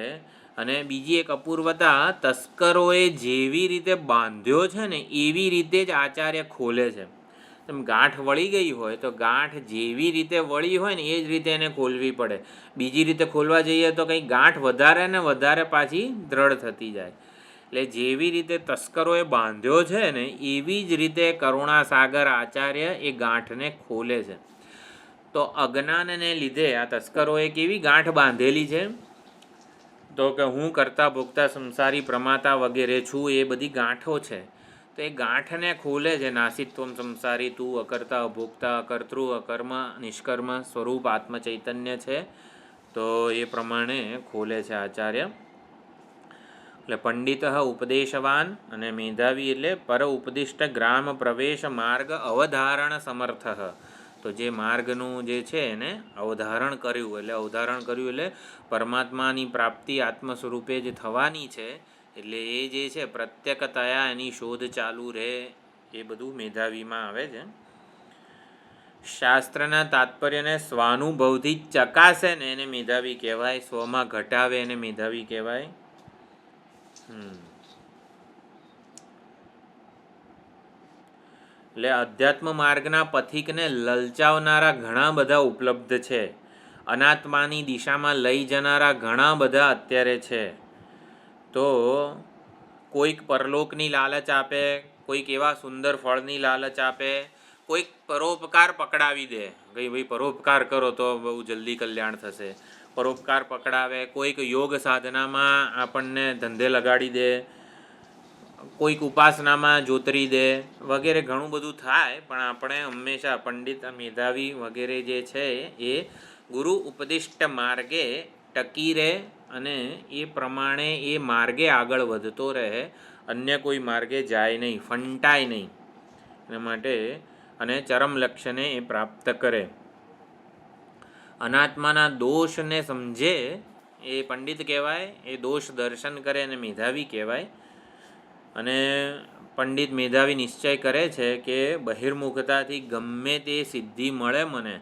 અને બીજી એક અપૂર્વતા, તસ્કરોએ જેવી રીતે બાંધ્યો છે ને એવી રીતે જ આચાર્ય ખોલે છે. એમ ગાંઠ વળી ગઈ હોય તો ગાંઠ જેવી રીતે વળી હોય ને એ જ રીતે એને ખોલવી પડે. બીજી રીતે ખોલવા જઈએ તો કંઈ ગાંઠ વધારે ને વધારે પાછી દ્રઢ થતી જાય. એટલે જેવી રીતે તસ્કરોએ બાંધ્યો છે ને એવી જ રીતે કરુણાસાગર આચાર્ય એ ગાંઠને ખોલે છે. તો અજ્ઞાનને લીધે આ તસ્કરોએ કેવી ગાંઠ બાંધેલી છે? તો કે હું કરતા ભોગતા સંસારી પ્રમાતા વગેરે છું, એ બધી ગાંઠો છે. તો એ ગાંઠને ખોલે છે. નાસિત્વમ સંસારી, તું અકર્તા અભોગતા અકર્તૃ અકર્મ નિષ્કર્મ સ્વરૂપ આત્મચૈતન્ય છે. તો એ પ્રમાણે ખોલે છે આચાર્ય. એટલે પંડિત ઉપદેશવાન અને મેધાવી એટલે પર ઉપદિષ્ટ ગ્રામ પ્રવેશ માર્ગ અવધારણ સમર્થ. તો જે માર્ગનું જે છે એને અવધારણ કર્યું, એટલે પરમાત્માની પ્રાપ્તિ આત્મ સ્વરૂપે જે થવાની છે, એટલે એ જે છે પ્રત્યક્ષતયા એની શોધ ચાલુ રહે, એ બધું મેધાવીમાં આવે છે. શાસ્ત્રના તાત્પર્યને સ્વાનુભવથી ચકાસે ને એને મેધાવી કહેવાય. સ્વમાં ઘટાવે એને મેધાવી કહેવાય. એટલે અધ્યાત્મ માર્ગના પથિકને લલચાવનારા ઘણા બધા ઉપલબ્ધ છે. અનાત્માની દિશામાં લઈ જનારા ઘણા બધા અત્યારે છે. તો કોઈક પરલોકની લાલચ આપે, કોઈક એવા સુંદર ફળની લાલચ આપે, કોઈક પરોપકાર પકડાવી દે, કંઈ ભાઈ પરોપકાર કરો તો બહુ જલ્દી કલ્યાણ થશે, પરોપકાર પકડાવે. કોઈક યોગ સાધનામાં આપણને ધંધે લગાડી દે, કોઈક ઉપાસનામાં જોતરી દે વગેરે ઘણું બધું થાય. પણ આપણે હંમેશા પંડિત મેધાવી વગેરે જે છે એ ગુરુ ઉપદિષ્ટ માર્ગે ટકી રહે અને એ પ્રમાણે એ માર્ગે આગળ વધતો રહે, અન્ય કોઈ માર્ગે જાય નહીં, ફંટાય નહીં. એના માટે અને ચરમ લક્ષ્યને એ પ્રાપ્ત કરે. અનાત્માના દોષને સમજે એ પંડિત કહેવાય, એ દોષ દર્શન કરે અને મેધાવી કહેવાય. અને પંડિત મેધાવી નિશ્ચય કરે છે કે બહિર્મુખતાથી ગમે તે સિદ્ધિ મળે મને,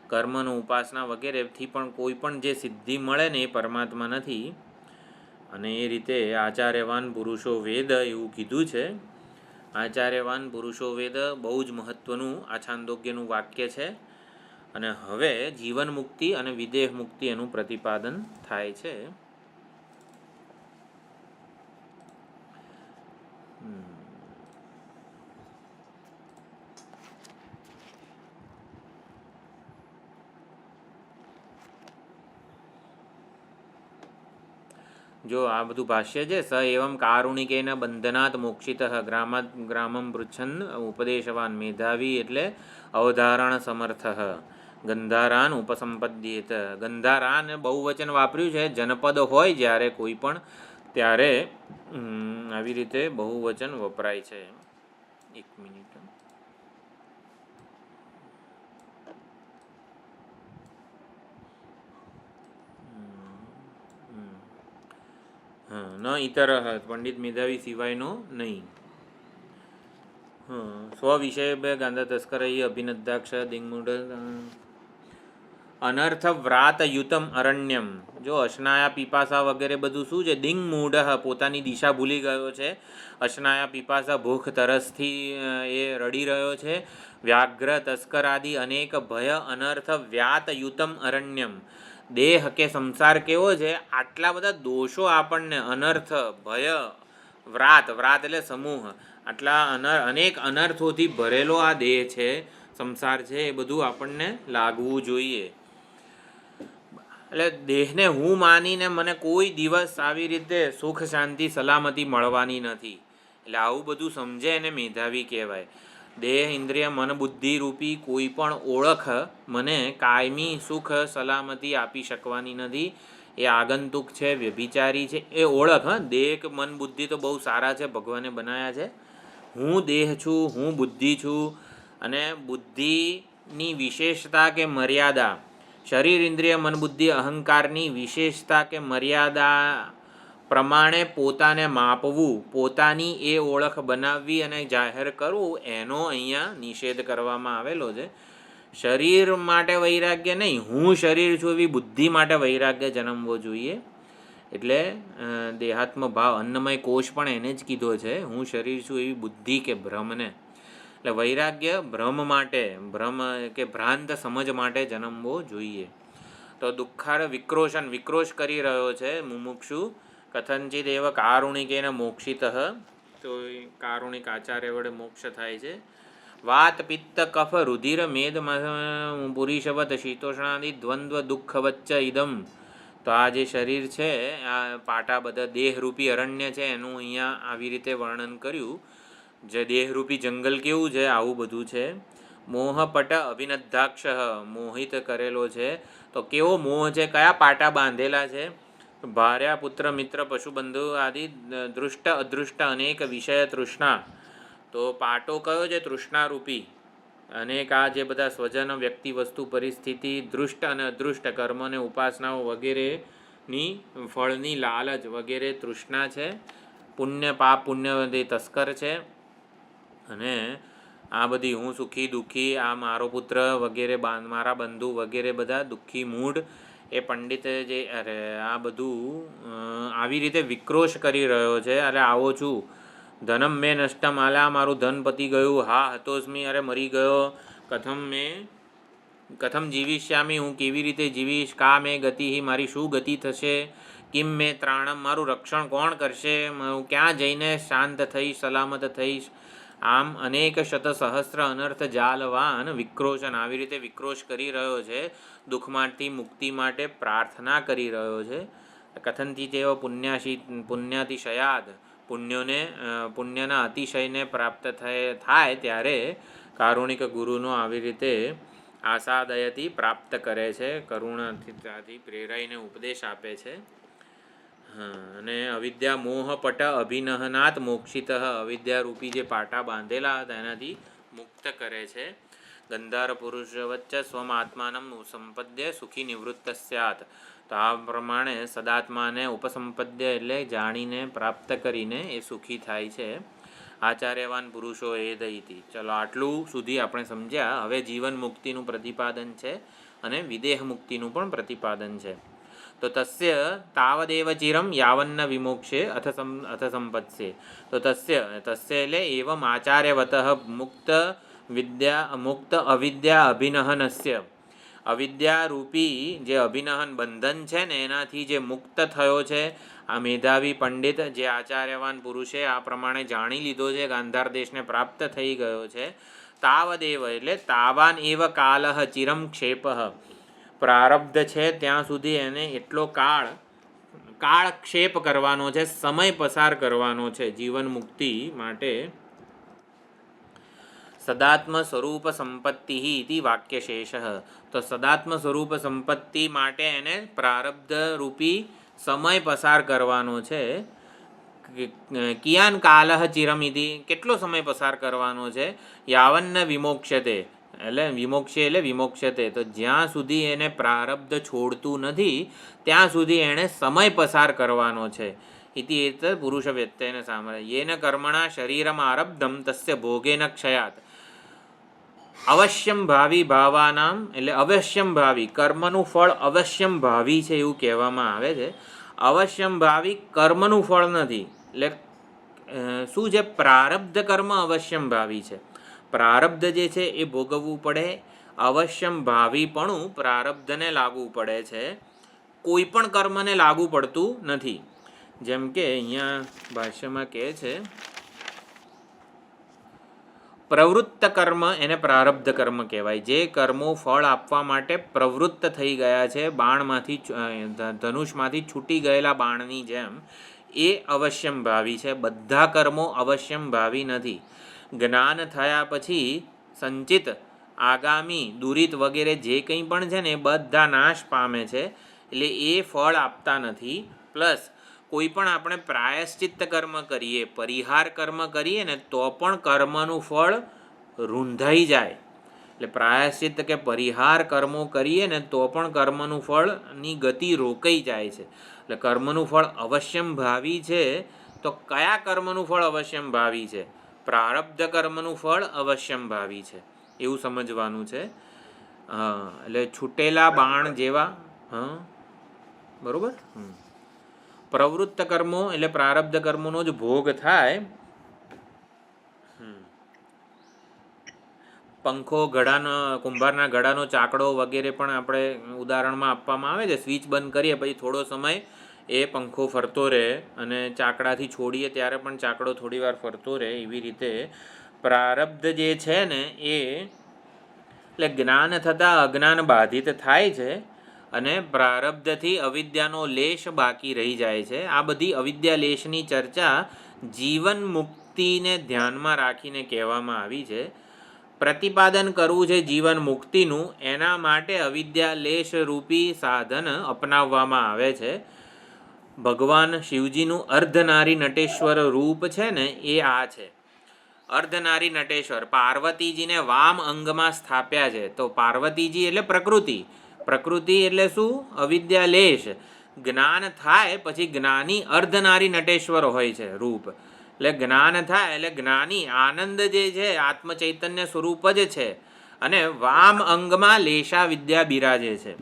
કર્મનો ઉપાસના વગેરેથી, પણ કોઈ પણ જે સિદ્ધિ મળે ને એ પરમાત્મા નથી. અને એ રીતે આચાર્યવાન પુરુષો વેદ એવું કીધું છે. આચાર્યવાન પુરુષો વેદ બહુ જ મહત્વનું આ છાંદોગ્યનું વાક્ય છે. અને હવે જીવન મુક્તિ અને વિદેહ મુક્તિ એનું પ્રતિપાદન થાય છે. જો આ બધું ભાષ્ય છે. સ એવં કારુણિકેન બંધનાત મોક્ષિત ગ્રામમ પૃચ્છન ઉપદેશવાન મેધાવી એટલે અવધારણ સમર્થ. ગંધારાન ઉપસંપદ્યેત. ગંધારાન બહુવચન વાપર્યું છે. જનપદ હોય જ્યારે કોઈ પણ, ત્યારે આવી રીતે બહુવચન વપરાય છે. 1 મિનિટ. હા, ન ઇતર પંડિત મેધાવી સિવાયનો નહીં. સ્વવિષય બે ગાંધા તસ્કર અભિનદ્દાક્ષ દિંગમૂઢ અનર્થ વ્રાતયુતમ અરણ્યમ. જો અશનાયા પીપાસા વગેરે બધું શું છે? દિંગમૂઢ, પોતાની દિશા ભૂલી ગયો છે. અશનાયા પીપાસા, ભૂખ તરસથી એ રડી રહ્યો છે. વ્યાઘ્ર તસ્કર આદિ અનેક ભય અનર્થ વ્યાતયુતમ અરણ્યમ. દેહ કે સંસાર કેવો છે? આટલા બધા દોષો આપણને, અનર્થ, ભય, વ્રાત, વ્રાત એટલે સમૂહ, આટલા અનેક અનર્થોથી ભરેલો આ દેહ છે, સંસાર છે, એ બધું આપણને લાગવું જોઈએ. એટલે દેહને હું માનીને મને કોઈ દિવસ આવી રીતે સુખ શાંતિ સલામતી મળવાની નથી. એટલે આવું બધું સમજે એને મેધાવી કહેવાય. દેહ ઇન્દ્રિય મન બુદ્ધિ રૂપી કોઈ પણ ઓળખ મને કાયમી સુખ સલામતી આપી શકવાની નથી. એ આગંતુક છે, વ્યભિચારી છે. એ ઓળખ, દેહ મન બુદ્ધિ તો બહુ સારા છે, ભગવાને બનાવ્યા છે. હું દેહ છું, હું બુદ્ધિ છું, અને બુદ્ધિની વિશેષતા કે મર્યાદા, શરીર ઇન્દ્રિય મન બુદ્ધિ અહંકારની વિશેષતા કે મર્યાદા પ્રમાણે પોતાને માપવું, પોતાની એ ઓળખ બનાવવી અને જાહેર કરવું, એનો અહીંયા નિષેધ કરવામાં આવેલો છે. શરીર માટે વૈરાગ્ય નહીં, હું શરીર છું એવી બુદ્ધિ માટે વૈરાગ્ય જન્મવો જોઈએ. એટલે દેહાત્મ ભાવ, અન્નમય કોષ પણ એને જ કીધો છે, હું શરીર છું એવી બુદ્ધિ કે ભ્રમને. એટલે વૈરાગ્ય ભ્રમ માટે, ભ્રમ કે ભ્રાંત સમજ માટે જન્મવો જોઈએ. તો દુઃખાર વિક્રોશન, વિક્રોશ કરી રહ્યો છે મુમુક્ષુ. કથંચિત એવ કારુણિકેન મોક્ષિત. તો કારુણિક આચાર્ય વડે મોક્ષ થાય છે. વાત પિત્ત કફ રુધિર મેદ પુરીશવત શીતોષણાદિ દ્વંદ્વ દુઃખવચ્ચ ઇદમ. તો આ જે શરીર છે, આ પાટા બધા દેહરૂપી અરણ્ય છે, એનું અહીંયા આવી રીતે વર્ણન કર્યું. જે દેહરૂપી જંગલ કેવું છે, આવું બધું છે. મોહપટ અભિનદ્ધાક્ષ, મોહિત કરેલો છે. તો કેવો મોહ છે? કયા પાટા બાંધેલા છે? ભાર્યા પુત્ર મિત્ર પશુબંધુ આદિ દૃષ્ટ અદૃષ્ટ અનેક વિષય તૃષ્ણા. તો પાટો કયો છે? તૃષ્ણારૂપી. અનેક આ જે બધા સ્વજન વ્યક્તિ વસ્તુ પરિસ્થિતિ દૃષ્ટ અને અદૃષ્ટ કર્મ અને ઉપાસનાઓ વગેરેની ફળની લાલચ વગેરે તૃષ્ણા છે. પુણ્ય પાપ પુણ્ય તસ્કર છે. અને આ બધી હું સુખી દુઃખી, આ મારો પુત્ર વગેરે, મારા બંધુ વગેરે બધા દુઃખી મૂઢ, એ પંડિત જે આ બધું આવી રીતે વિક્રોશ કરી રહ્યો છે. અરે આવો છું, ધનમ મેં નષ્ટમ, આલા મારું ધન પતી ગયું, હા હતોસ્મી, અરે મરી ગયો, કથમ જીવિષ્યામી, હું કેવી રીતે જીવીશ, કા મેં ગતિ, મારી શું ગતિ થશે, કિમ મેં ત્રાણમ, મારું રક્ષણ કોણ કરશે, હું ક્યાં જઈને શાંત થઈશ, સલામત થઈશ. આમ અનેક શત સહસ્ત્ર અનર્થ જાલવાન વિક્રોશન, આવી રીતે વિક્રોશ કરી રહ્યો છે. દુઃખમાંથી મુક્તિ માટે પ્રાર્થના કરી રહ્યો છે. કથનથી તેઓ પુણ્યાતિશયાદ, પુણ્યના અતિશયને પ્રાપ્ત થાય ત્યારે કારુણિક ગુરુનો આવી રીતે આશાદયથી પ્રાપ્ત કરે છે, કરુણાથી પ્રેરાઈને ઉપદેશ આપે છે. અને અવિદ્યા મોહપટ અભિનહનાત મોક્ષિત, અવિદ્યારૂપી જે પાટા બાંધેલા હતા એનાથી મુક્ત કરે છે. ગંધાર પુરુષ વચ્ચે સ્વમાત્માનમ સંપદ્ય સુખી નિવૃત્ત સ્યાત. તો આ પ્રમાણે સદાત્માને ઉપસંપદ્ય એટલે જાણીને પ્રાપ્ત કરીને એ સુખી થાય છે. આચાર્યવાન પુરુષો એ દઈતી. ચલો આટલું સુધી આપણે સમજ્યા. હવે જીવન મુક્તિનું પ્રતિપાદન છે અને વિદેહ મુક્તિનું પણ પ્રતિપાદન છે. તો તસ્ય તાવદેવ ચિરમ યાવન્ન વિમોક્ષે અથ સંપત્સે. તો તસ્ય એટલે એવમ આચાર્યવત મુક્ત અવિદ્યા અભિનહનસ્ય, અવિદ્યારૂપી જે અભિનહન બંધન છે ને એનાથી જે મુક્ત થયો છે આ મેધાવી પંડિત, જે આચાર્યવાન પુરુષે આ પ્રમાણે જાણી લીધો છે, ગાંધાર દેશને પ્રાપ્ત થઈ ગયો છે. તાવદેવ એટલે તાવાન એવ કાલઃ ચિરમ ક્ષેપ, પ્રારબ્ધ છે ત્યાં સુધી એને એટલો કાળક્ષેપ કરવાનો છે, સમય પસાર કરવાનો છે જીવન મુક્તિ માટે. સદાત્મ સ્વરૂપ સંપત્તિ ઇતિ વાક્યશેષ. તો સદાત્મ સ્વરૂપ સંપત્તિ માટે એને પ્રારબ્ધ રૂપી સમય પસાર કરવાનો છે. કિયાન કાલઃ ચિરમ ઇતિ, કેટલો સમય પસાર કરવાનો છે? યાવન્ન વિમોક્ષતે, એટલે વિમોક્ષે એટલે વિમોક્ષતે, તો જ્યાં સુધી એને પ્રારબ્ધ છોડતું નથી ત્યાં સુધી એણે સમય પસાર કરવાનો છે. ઇતિ એતદ પુરુષ વ્યત્યયન સામર્થ્ય યેન કર્મણા શરીરમ આરબ્ધમ તસ્ય ભોગેન ક્ષયાત અવશ્યમ ભાવી ભાવાનામ એટલે અવશ્યમ ભાવી કર્મનું ફળ અવશ્યમ ભાવી છે એવું કહેવામાં આવે છે. અવશ્યમ ભાવી કર્મનું ફળ નથી. એટલે શું છે? પ્રારબ્ધ કર્મ અવશ્યમ ભાવી છે. પ્રારબ્ધ જે છે એ ભોગવવું પડે. અવશ્યમ ભાવીપણું પ્રારબ્ધને લાગુ પડે છે, કોઈ પણ કર્મને લાગુ પડતું નથી. જેમ કે અહીંયા ભાષ્યમાં કહે છે પ્રવૃત્ત કર્મ એને પ્રારબ્ધ કર્મ કહેવાય. જે કર્મો ફળ આપવા માટે પ્રવૃત્ત થઈ ગયા છે, બાણમાંથી ધનુષમાંથી છૂટી ગયેલા બાણની જેમ, એ અવશ્યમ ભાવી છે. બધા કર્મો અવશ્યમ ભાવી નથી. જ્ઞાન થયા પછી સંચિત આગામી દુરિત વગેરે જે કંઈ પણ છે ને એ બધા નાશ પામે છે, એટલે એ ફળ આપતા નથી. પ્લસ કોઈ પણ આપણે પ્રાયશ્ચિત્ત કર્મ કરીએ, પરિહાર કર્મ કરીએ ને તો પણ કર્મનું ફળ રૂંધાઈ જાય. એટલે પ્રાયશ્ચિત્ત કે પરિહાર કર્મો કરીએ ને તો પણ કર્મનું ફળની ગતિ રોકાઈ જાય છે. એટલે કર્મનું ફળ અવશ્યમ ભાવી છે. તો કયા કર્મનું ફળ અવશ્યમ ભાવી છે? પ્રારબ્ધ કર્મનું ફળ અવશ્યમ ભાવી છે, એવું સમજવાનું છે. એટલે છૂટેલા બાણ જેવા. બરોબર. પ્રવૃત્ત કર્મો એટલે પ્રારબ્ધ કર્મોનો જ ભોગ થાય. પંખો, ઘડાનો, કુંભારના ઘડાનો ચાકડો વગેરે પણ આપણે ઉદાહરણમાં આપવામાં આવે છે. સ્વિચ બંધ કરીએ પછી થોડો સમય એ પંખો ફરતો રહે અને ચાકડાથી છોડીએ ત્યારે પણ ચાકડો થોડી વાર ફરતો રહે. એવી રીતે પ્રારબ્ધ જે છે ને એ એટલે જ્ઞાન થતાં અજ્ઞાન બાધિત થાય છે અને પ્રારબ્ધથી અવિદ્યાનો લેશ બાકી રહી જાય છે. આ બધી અવિદ્યા લેશની ચર્ચા જીવન મુક્તિને ધ્યાનમાં રાખીને કહેવામાં આવી છે. પ્રતિપાદન કરવું છે જીવન મુક્તિનું, એના માટે અવિદ્યા લેશ રૂપી સાધન અપનાવવામાં આવે છે. ભગવાન શિવજીનું અર્ધનારી નટેશ્વર રૂપ છે ને એ આ છે. અર્ધનારી નટેશ્વર પાર્વતીજીને વામ અંગમાં સ્થાપ્યા છે. તો પાર્વતીજી એટલે પ્રકૃતિ. પ્રકૃતિ એટલે શું? અવિદ્યા લેશ. જ્ઞાન થાય પછી જ્ઞાની અર્ધનારી નટેશ્વર હોય છે રૂપ. એટલે જ્ઞાન થાય એટલે જ્ઞાની આનંદ જે છે આત્મ ચૈતન્ય સ્વરૂપ જ છે અને વામ અંગમાં લેશા વિદ્યા બિરાજે છે.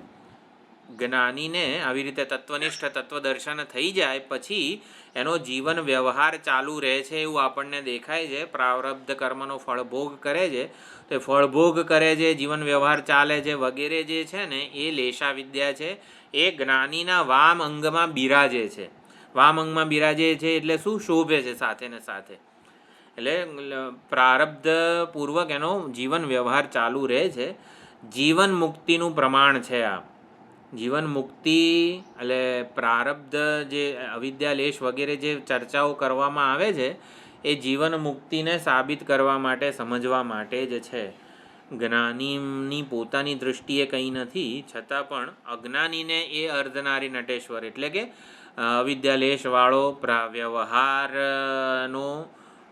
જ્ઞાનીને આવી રીતે તત્વનિષ્ઠ તત્વદર્શન થઈ જાય પછી એનો જીવન વ્યવહાર ચાલુ રહે છે એવું આપણને દેખાય છે. પ્રારબ્ધ કર્મનો ફળભોગ કરે છે, તો ફળભોગ કરે છે, જીવન વ્યવહાર ચાલે છે વગેરે જે છે ને એ લેશા વિદ્યા છે. એ જ્ઞાનીના વામ અંગમાં બિરાજે છે. વામ અંગમાં બિરાજે છે એટલે શું? શોભે છે સાથે ને સાથે. એટલે પ્રારબ્ધ પૂર્વક એનો જીવન વ્યવહાર ચાલુ રહે છે. જીવન મુક્તિનું પ્રમાણ છે આ. જીવન મુક્તિ એટલે પ્રારબ્ધ જે અવિદ્યા લેશ વગેરે જે ચર્ચાઓ કરવામાં આવે છે એ જીવન મુક્તિને સાબિત કરવા માટે, સમજવા માટે જ છે. જ્ઞાનીની પોતાની દૃષ્ટિએ કંઈ નથી, છતાં પણ અજ્ઞાનીને એ અર્ધનારી નટેશ્વર એટલે કે અવિદ્યા લેશવાળો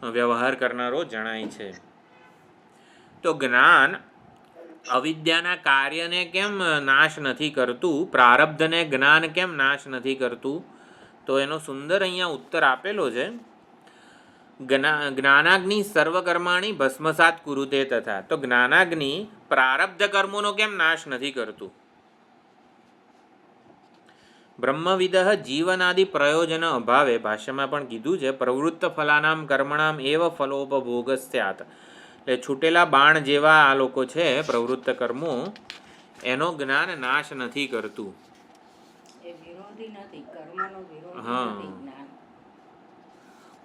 વ્યવહાર કરનારો જણાય છે. તો જ્ઞાન અવિદ્યાના કાર્યને કેમ નાશ નથી કરતું? પ્રારબ્ધને જ્ઞાન કેમ નાશ નથી કરતું? તો એનો સુંદર અહીંયા ઉત્તર આપેલો છે. જ્ઞાનાગ્નિ સર્વકર્માણી ભસ્મસાત કુરુતે તથા. તો જ્ઞાનાગ્નિ પ્રારબ્ધ કર્મોનો કેમ નાશ નથી કરતું? બ્રહ્મવિદ જીવનાદિ પ્રયોજન અભાવે, ભાષ્યમાં પણ કીધું છે, પ્રવૃત્ત ફલાનામ કર્મણામ એવ ફલોપભોગ સ્યાત. એટલે છૂટેલા બાણ જેવા આ લોકો છે પ્રવૃત્ત કર્મો, એનો જ્ઞાન નાશ નથી કરતું. હા,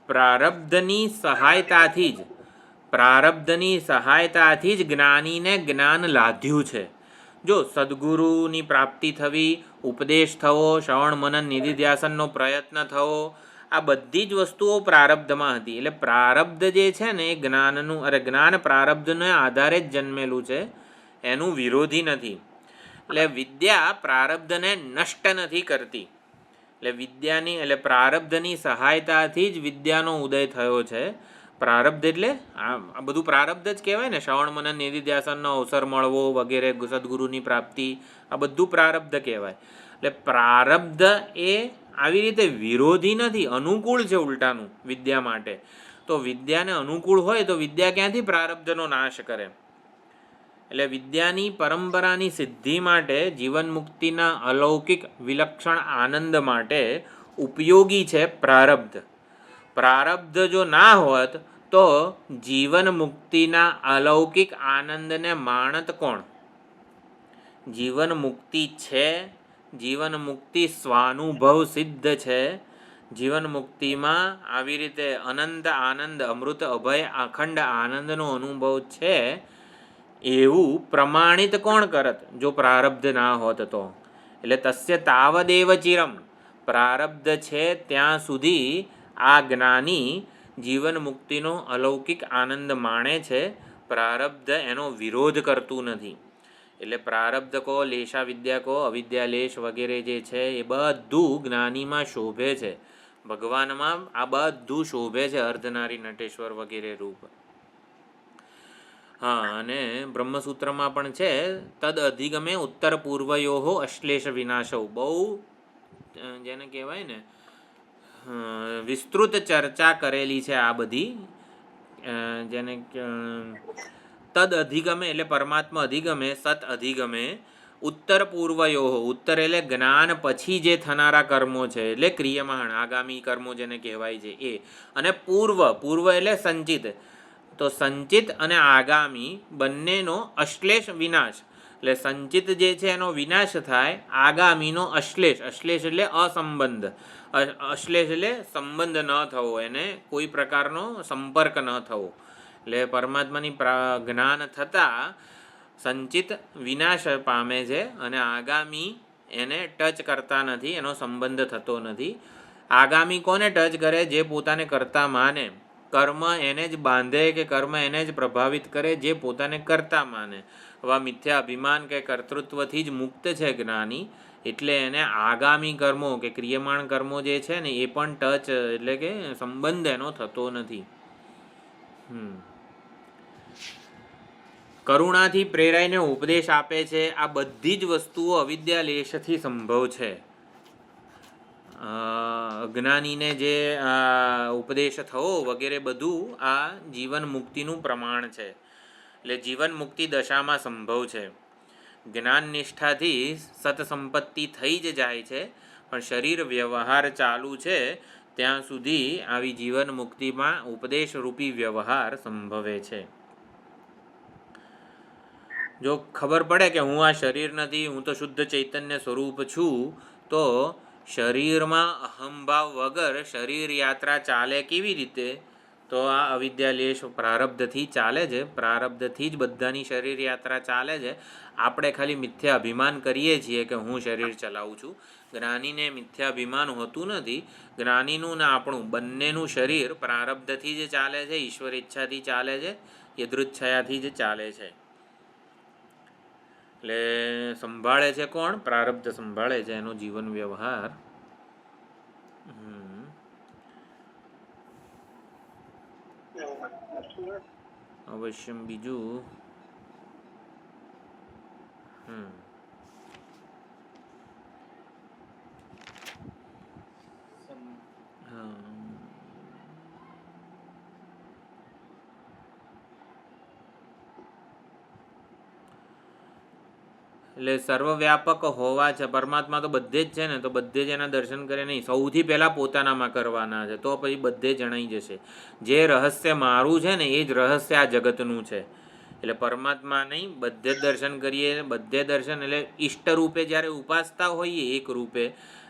પ્રારબ્ધની સહાયતાથી જ જ્ઞાનીને જ્ઞાન લાદ્યું છે. જો સદગુરુની પ્રાપ્તિ થવી, ઉપદેશ થવો, શ્રવણ મનન નિધિધ્યાસનનો પ્રયત્ન થવો, આ બધી જ વસ્તુઓ પ્રારબ્ધમાં હતી. એટલે પ્રારબ્ધ જે છે ને એ જ્ઞાન પ્રારબ્ધને આધારે જ જન્મેલું છે, એનું વિરોધી નથી. એટલે વિદ્યા પ્રારબ્ધને નષ્ટ નથી કરતી. એટલે પ્રારબ્ધની સહાયતાથી જ વિદ્યાનો ઉદય થયો છે. પ્રારબ્ધ એટલે આ બધું પ્રારબ્ધ જ કહેવાય ને. શ્રવણ મનન નિધિધ્યાસનનો અવસર મળવો વગેરે, સદગુરુની પ્રાપ્તિ, આ બધું પ્રારબ્ધ કહેવાય. એટલે પ્રારબ્ધ એ આવી રીતે વિરોધી નથી, અનુકૂળ છે ઉલટાનું વિદ્યા માટે. તો વિદ્યાને અનુકૂળ હોય તો વિદ્યા ક્યાંથી પ્રારબ્ધનો નાશ કરે? એટલે વિદ્યાની પરંપરાની સિદ્ધિ માટે, જીવન મુક્તિના અલૌકિક વિલક્ષણ આનંદ માટે ઉપયોગી છે પ્રારબ્ધ. પ્રારબ્ધ જો ના હોત તો જીવન મુક્તિના અલૌકિક આનંદને માણત કોણ? જીવન મુક્તિ છે, જીવન મુક્તિ સ્વાનુભવ સિદ્ધ છે. જીવન મુક્તિમાં આવી રીતે અનંત આનંદ, અમૃત અભય અખંડ આનંદનો અનુભવ છે એવું પ્રમાણિત કોણ કરત જો પ્રારબ્ધ ના હોત તો? એટલે તસ્ય તાવદેવ ચિરમ, પ્રારબ્ધ છે ત્યાં સુધી આ જ્ઞાની જીવન મુક્તિનો અલૌકિક આનંદ માણે છે. પ્રારબ્ધ એનો વિરોધ કરતું નથી. એટલે પ્રારબ્ધ કહો, લેશા વિદ્યા કહો, અવિદ્યા લેશ વગેરે જે છે એ બધું જ્ઞાનીમાં શોભે છે, ભગવાનમાં આ બધું શોભે છે, અર્ધનારી નટેશ્વર વગેરે રૂપ. હા, અને બ્રહ્મસૂત્રમાં પણ છે તદ અધિગમે ઉત્તર પૂર્વયોહો અશ્લેષ વિનાશો. બહુ જેને કહેવાય ને વિસ્તૃત ચર્ચા કરેલી છે આ બધી. જેને તદ અધિગમે એટલે પરમાત્મા અધિગમે, સત અધિગમે, ઉત્તર પૂર્વયોહો, ઉત્તર એટલે જ્ઞાન પછી જે થનારા કર્મો છે એટલે ક્રિયમાણ આગામી કર્મો જેને કહેવાય છે એ, અને પૂર્વ, પૂર્વ એટલે સંચિત. તો સંચિત અને આગામી બંનેનો અશ્લેષ વિનાશ, એટલે સંચિત જે છે એનો વિનાશ થાય, આગામીનો અશ્લેષ, અશ્લેષ એટલે અસંબંધ, અશ્લેષ એટલે સંબંધ ન થવો, એને કોઈ પ્રકારનો સંપર્ક ન થવો. એટલે પરમાત્માની જ્ઞાન થતાં સંચિત વિનાશ પામે છે અને આગામી એને ટચ કરતા નથી, એનો સંબંધ થતો નથી. આગામી કોને ટચ કરે? જે પોતાને કરતા માને. કર્મ એને જ બાંધે કે કર્મ એને જ પ્રભાવિત કરે જે પોતાને કરતા માને. આવા મિથ્યા અભિમાન કે કર્તૃત્વથી જ મુક્ત છે જ્ઞાની. એટલે એને આગામી કર્મો કે ક્રિયમાણ કર્મો જે છે ને એ પણ ટચ એટલે કે સંબંધ એનો થતો નથી. કરુણાથી પ્રેરાઈને ઉપદેશ આપે છે. આ બધી જ વસ્તુઓ અવિદ્યા લેશથી સંભવ છે. અજ્ઞાનીને જે ઉપદેશ થવો વગેરે બધું આ જીવન મુક્તિનું પ્રમાણ છે. એટલે જીવન મુક્તિ દશામાં સંભવ છે. જ્ઞાન નિષ્ઠાથી સત્સંપત્તિ થઈ જ જાય છે, પણ શરીર વ્યવહાર ચાલુ છે ત્યાં સુધી આવી જીવન મુક્તિમાં ઉપદેશરૂપી વ્યવહાર સંભવે છે. જો ખબર પડે કે હું આ શરીર નથી, હું તો શુદ્ધ ચૈતન્ય સ્વરૂપ છું, તો શરીરમાં અહંભાવ વગર શરીર યાત્રા ચાલે કેવી રીતે? તો આ અવિદ્યાલેશ પ્રારબ્ધથી ચાલે છે. પ્રારબ્ધથી જ બધાની શરીર યાત્રા ચાલે છે. આપણે ખાલી મિથ્યા અભિમાન કરીએ છીએ કે હું શરીર ચલાવું છું. જ્ઞાનીને મિથ્યા અભિમાન હોતું નથી. જ્ઞાનીનું ને આપણું બંનેનું શરીર પ્રારબ્ધથી જ ચાલે છે, ઈશ્વર ઈચ્છાથી ચાલે છે, યદૃચ્છયાથી જ ચાલે છે. એટલે સંભાળે છે કોણ? પ્રારબ્ધ સંભાળે છે એનો જીવન વ્યવહાર. અવશ્યમ બીજું એટલે સર્વવ્યાપક હોવા છે પરમાત્મા, તો બધે જ છે ને, તો બધે જ એના દર્શન કરે નહીં, સૌથી પહેલાં પોતાનામાં કરવાના છે, તો પછી બધે જણાઈ જશે. જે રહસ્ય મારું છે ને એ જ રહસ્ય આ જગતનું છે. એટલે પરમાત્મા નહીં, બધે જ દર્શન કરીએ. બધે દર્શન એટલે ઈષ્ટ રૂપે જ્યારે ઉપાસતા હોઈએ એક રૂપે.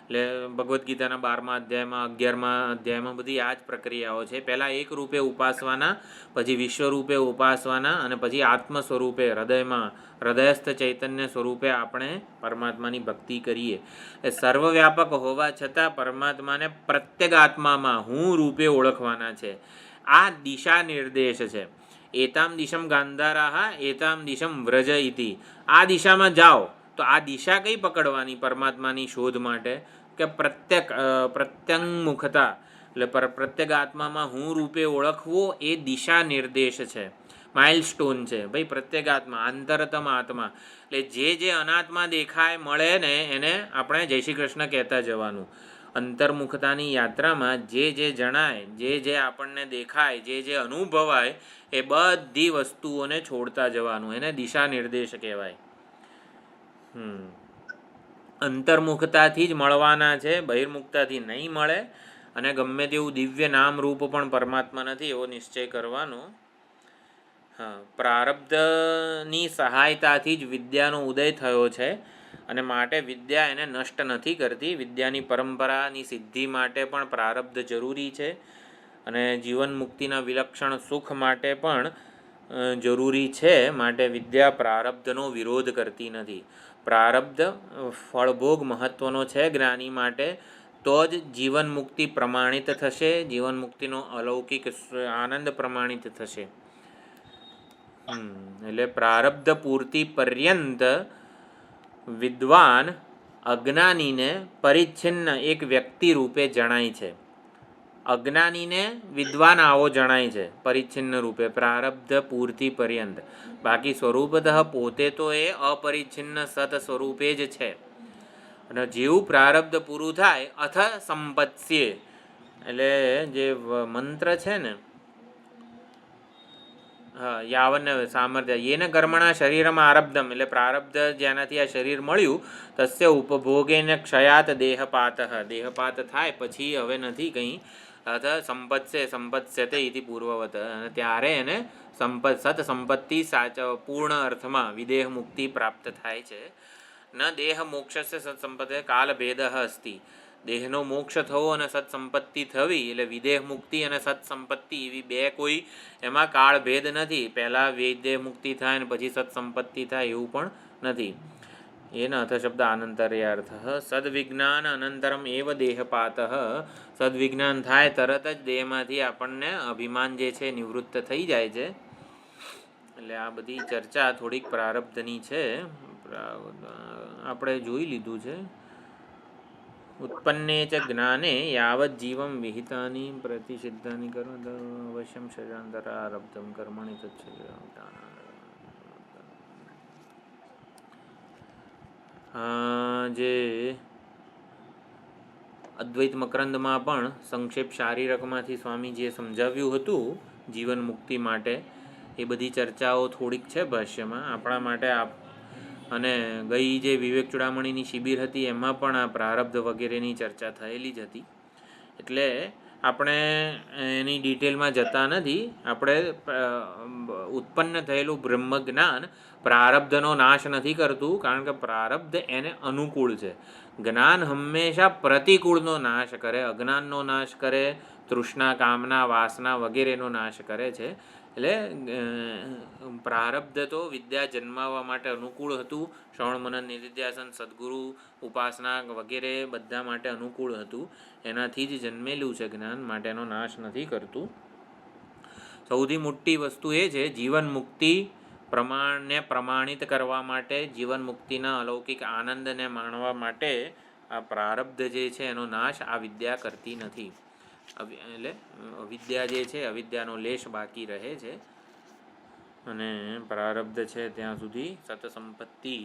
એટલે ભગવદ્ ગીતાના 12મા અધ્યાયમાં 11મા અધ્યાયમાં બધી આ જ પ્રક્રિયાઓ છે. પહેલાં એક રૂપે ઉપાસવાના, પછી વિશ્વ રૂપે ઉપાસવાના, અને પછી આત્મ સ્વરૂપે હૃદયમાં હૃદયસ્થ ચૈતન્ય સ્વરૂપે આપણે પરમાત્માની ભક્તિ કરીએ. એ સર્વવ્યાપક હોવા છતાં પરમાત્માને પ્રત્યેક આત્મામાં હું રૂપે ઓળખવાના છે. આ દિશા નિર્દેશ છે. એતામ દિશમ ગાંધારાહ એતામ દિશમ વ્રજ ઇતિ. આ દિશામાં જાઓ. તો આ દિશા કઈ પકડવાની પરમાત્માની શોધ માટે? કે પ્રત્યંગમુખતા, એટલે પ્રત્યેક આત્મામાં હું રૂપે ઓળખવો એ દિશા નિર્દેશ છે, માઇલસ્ટોન છે. ભાઈ પ્રત્યેક આત્મા, આંતરતમ આત્મા, એટલે જે અનાત્મા દેખાય મળે ને એને આપણે જય શ્રી કૃષ્ણ કહેતા જવાનું. અંતર્મુખતાની યાત્રામાં જે જણાય, જે આપણને દેખાય, જે અનુભવાય એ બધી વસ્તુઓને છોડતા જવાનું, એને દિશા નિર્દેશ કહેવાય. અંતર્મુખતાથી જ મળવાના છે, બહિર્મુખતાથી નહીં મળે. અને ગમે તેવું દિવ્ય નામ રૂપ પણ પરમાત્મા નથી એવો નિશ્ચય કરવાનો. પ્રારબ્ધની સહાયતાથી જ વિદ્યાનો ઉદય થયો છે અને માટે વિદ્યા એને નષ્ટ નથી કરતી. વિદ્યાની પરંપરાની સિદ્ધિ માટે પણ પ્રારબ્ધ જરૂરી છે અને જીવન મુક્તિના વિલક્ષણ સુખ માટે પણ જરૂરી છે. માટે વિદ્યા પ્રારબ્ધનો વિરોધ કરતી નથી. પ્રારબ્ધ ફળભોગ મહત્વનો છે જ્ઞાની માટે, તો જ જીવન મુક્તિ પ્રમાણિત થશે, જીવન મુક્તિનો અલૌકિક આનંદ પ્રમાણિત થશે. એટલે પ્રારબ્ધ પૂર્તિ પર્યંત વિદ્વાન અજ્ઞાનીને પરિચ્છિન્ન એક વ્યક્તિ રૂપે જણાય છે. અજ્ઞાનીને વિદ્વાન આવો જણાય છે પરિચ્છિન્ન રૂપે, પ્રારબ્ધ પૂર્તિ પર્યંત. બાકી સ્વરૂપતઃ પોતે તો એ અપરિચ્છિન્ન સત સ્વરૂપે જ છે. અને જેવું પ્રારબ્ધ પૂરું થાય અથ સંપત્સ્યે, એટલે જે મંત્ર છે ને, યાવન સામર્થ્ય યેન કર્મણા શરીરમ આરબ્ધમ, એટલે પ્રારબ્ધ જેનાથી આ શરીર મળ્યું, તસ્ય ઉપભોગેન ક્ષયાત દેહપાત, દેહપાત થાય પછી હવે નથી કંઈ. અથ સંપત્સ્યતે ઇતિ પૂર્વવત, અને ત્યારે એને સત સંપત્તિ પૂર્ણ અર્થમાં વિદેહ મુક્તિ પ્રાપ્ત થાય છે. ન દેહ મોક્ષસ્ય સત્સંપત્તિ કાલભેદ અસ્તિ. દેહનો મોક્ષ થવો અને સત્સંપત્તિ થવી એટલે વિદેહ મુક્તિ અને સત્સંપત્તિ એવી બે કોઈ એમાં કાળભેદ નથી. પહેલાં વિદેહ મુક્તિ થાય ને પછી સત્સંપત્તિ થાય એવું પણ નથી. એનો અથ શબ્દ આનંતર્યાર્થ. સદ્વિજ્ઞાન અનંતરમ એવ દેહપાત. સદ્વિજ્ઞાન થાય તરત જ દેહમાંથી આપણને અભિમાન જે છે નિવૃત્ત થઈ જાય છે. એટલે આ બધી ચર્ચા થોડીક પ્રારબ્ધની છે, આપણે જોઈ લીધું છે. ઉત્પન્ને ચ જ્ઞાને યાવત જીવમ વિહિતાની પ્રતિસિદ્ધાની કર્મ અવશ્યમ શરીરાંતરારબ્ધમ કર્મણિ જે અદ્વૈત મકરંદમાં પણ સંક્ષેપ શારીરકમાંથી સ્વામીજીએ સમજાવ્યું હતું જીવન મુક્તિ માટે. એ બધી ચર્ચાઓ થોડીક છે ભાષ્યમાં આપણા માટે. અને ગઈ જે વિવેક ચૂડામણીની શિબિર હતી એમાં પણ આ પ્રારબ્ધ વગેરેની ચર્ચા થયેલી જ હતી. એટલે આપણે એની ડિટેલમાં જતા નથી. આપણે ઉત્પન્ન થયેલું બ્રહ્મજ્ઞાન પ્રારબ્ધનો નાશ નથી કરતું, કારણ કે પ્રારબ્ધ એને અનુકૂળ છે. જ્ઞાન હંમેશા પ્રતિકૂળનો નાશ કરે, અજ્ઞાનનો નાશ કરે, તૃષ્ણા કામના વાસના વગેરેનો નાશ કરે છે. એટલે પ્રારબ્ધ તો વિદ્યા જન્માવવા માટે અનુકૂળ હતું. શ્રવણ મનન નિધિધ્યાસન સદગુરુ ઉપાસના વગેરે બધા માટે અનુકૂળ હતું. એનાથી જ જન્મેલું છે જ્ઞાન, માટેનો નાશ નથી કરતું. સૌથી મોટી વસ્તુ એ છે જીવન મુક્તિ પ્રમાણિત કરવા માટે, જીવન મુક્તિના અલૌકિક આનંદને માણવા માટે આ પ્રારબ્ધ જે છે એનો નાશ આ વિદ્યા કરતી નથી. એટલે અવિદ્યા જે છે, અવિદ્યાનો લેશ બાકી રહે છે. અને પ્રારબ્ધ છે ત્યાં સુધી સતસંપત્તિ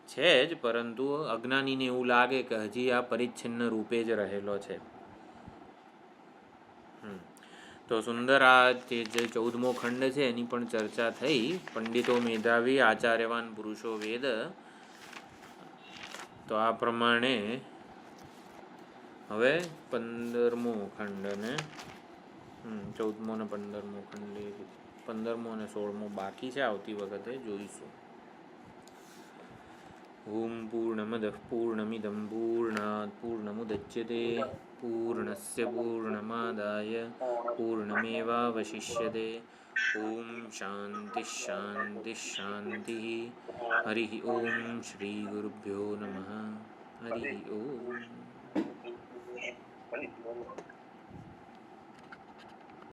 છે જ, પરંતુ અજ્ઞાનીને એવું લાગે કે હજી આ પરિચ્છિન્ન રૂપે જ રહેલો છે. તો સુંદર આ જે 14મો ખંડ છે એની પણ ચર્ચા થઈ. પંડિતો મેધાવી આચાર્યવાન પુરુષો વેદ. તો આ પ્રમાણે હવે 15મો ખંડ ને 14મો ને 15મો ખંડ, 15મો અને 16મો બાકી છે, આવતી વખતે જોઈશું. ઓમ પૂર્ણમદ પૂર્ણમિદં પૂર્ણાત પૂર્ણમુદચ્યતે પૂર્ણસ્ય પૂર્ણમાદાય પૂર્ણમેવાવશિષ્યતે. ઓમ શાંતિ શાંતિ શાંતિ. હરિ ઓમ શ્રી ગુરુભ્યો નમઃ. હરિ ઓમ.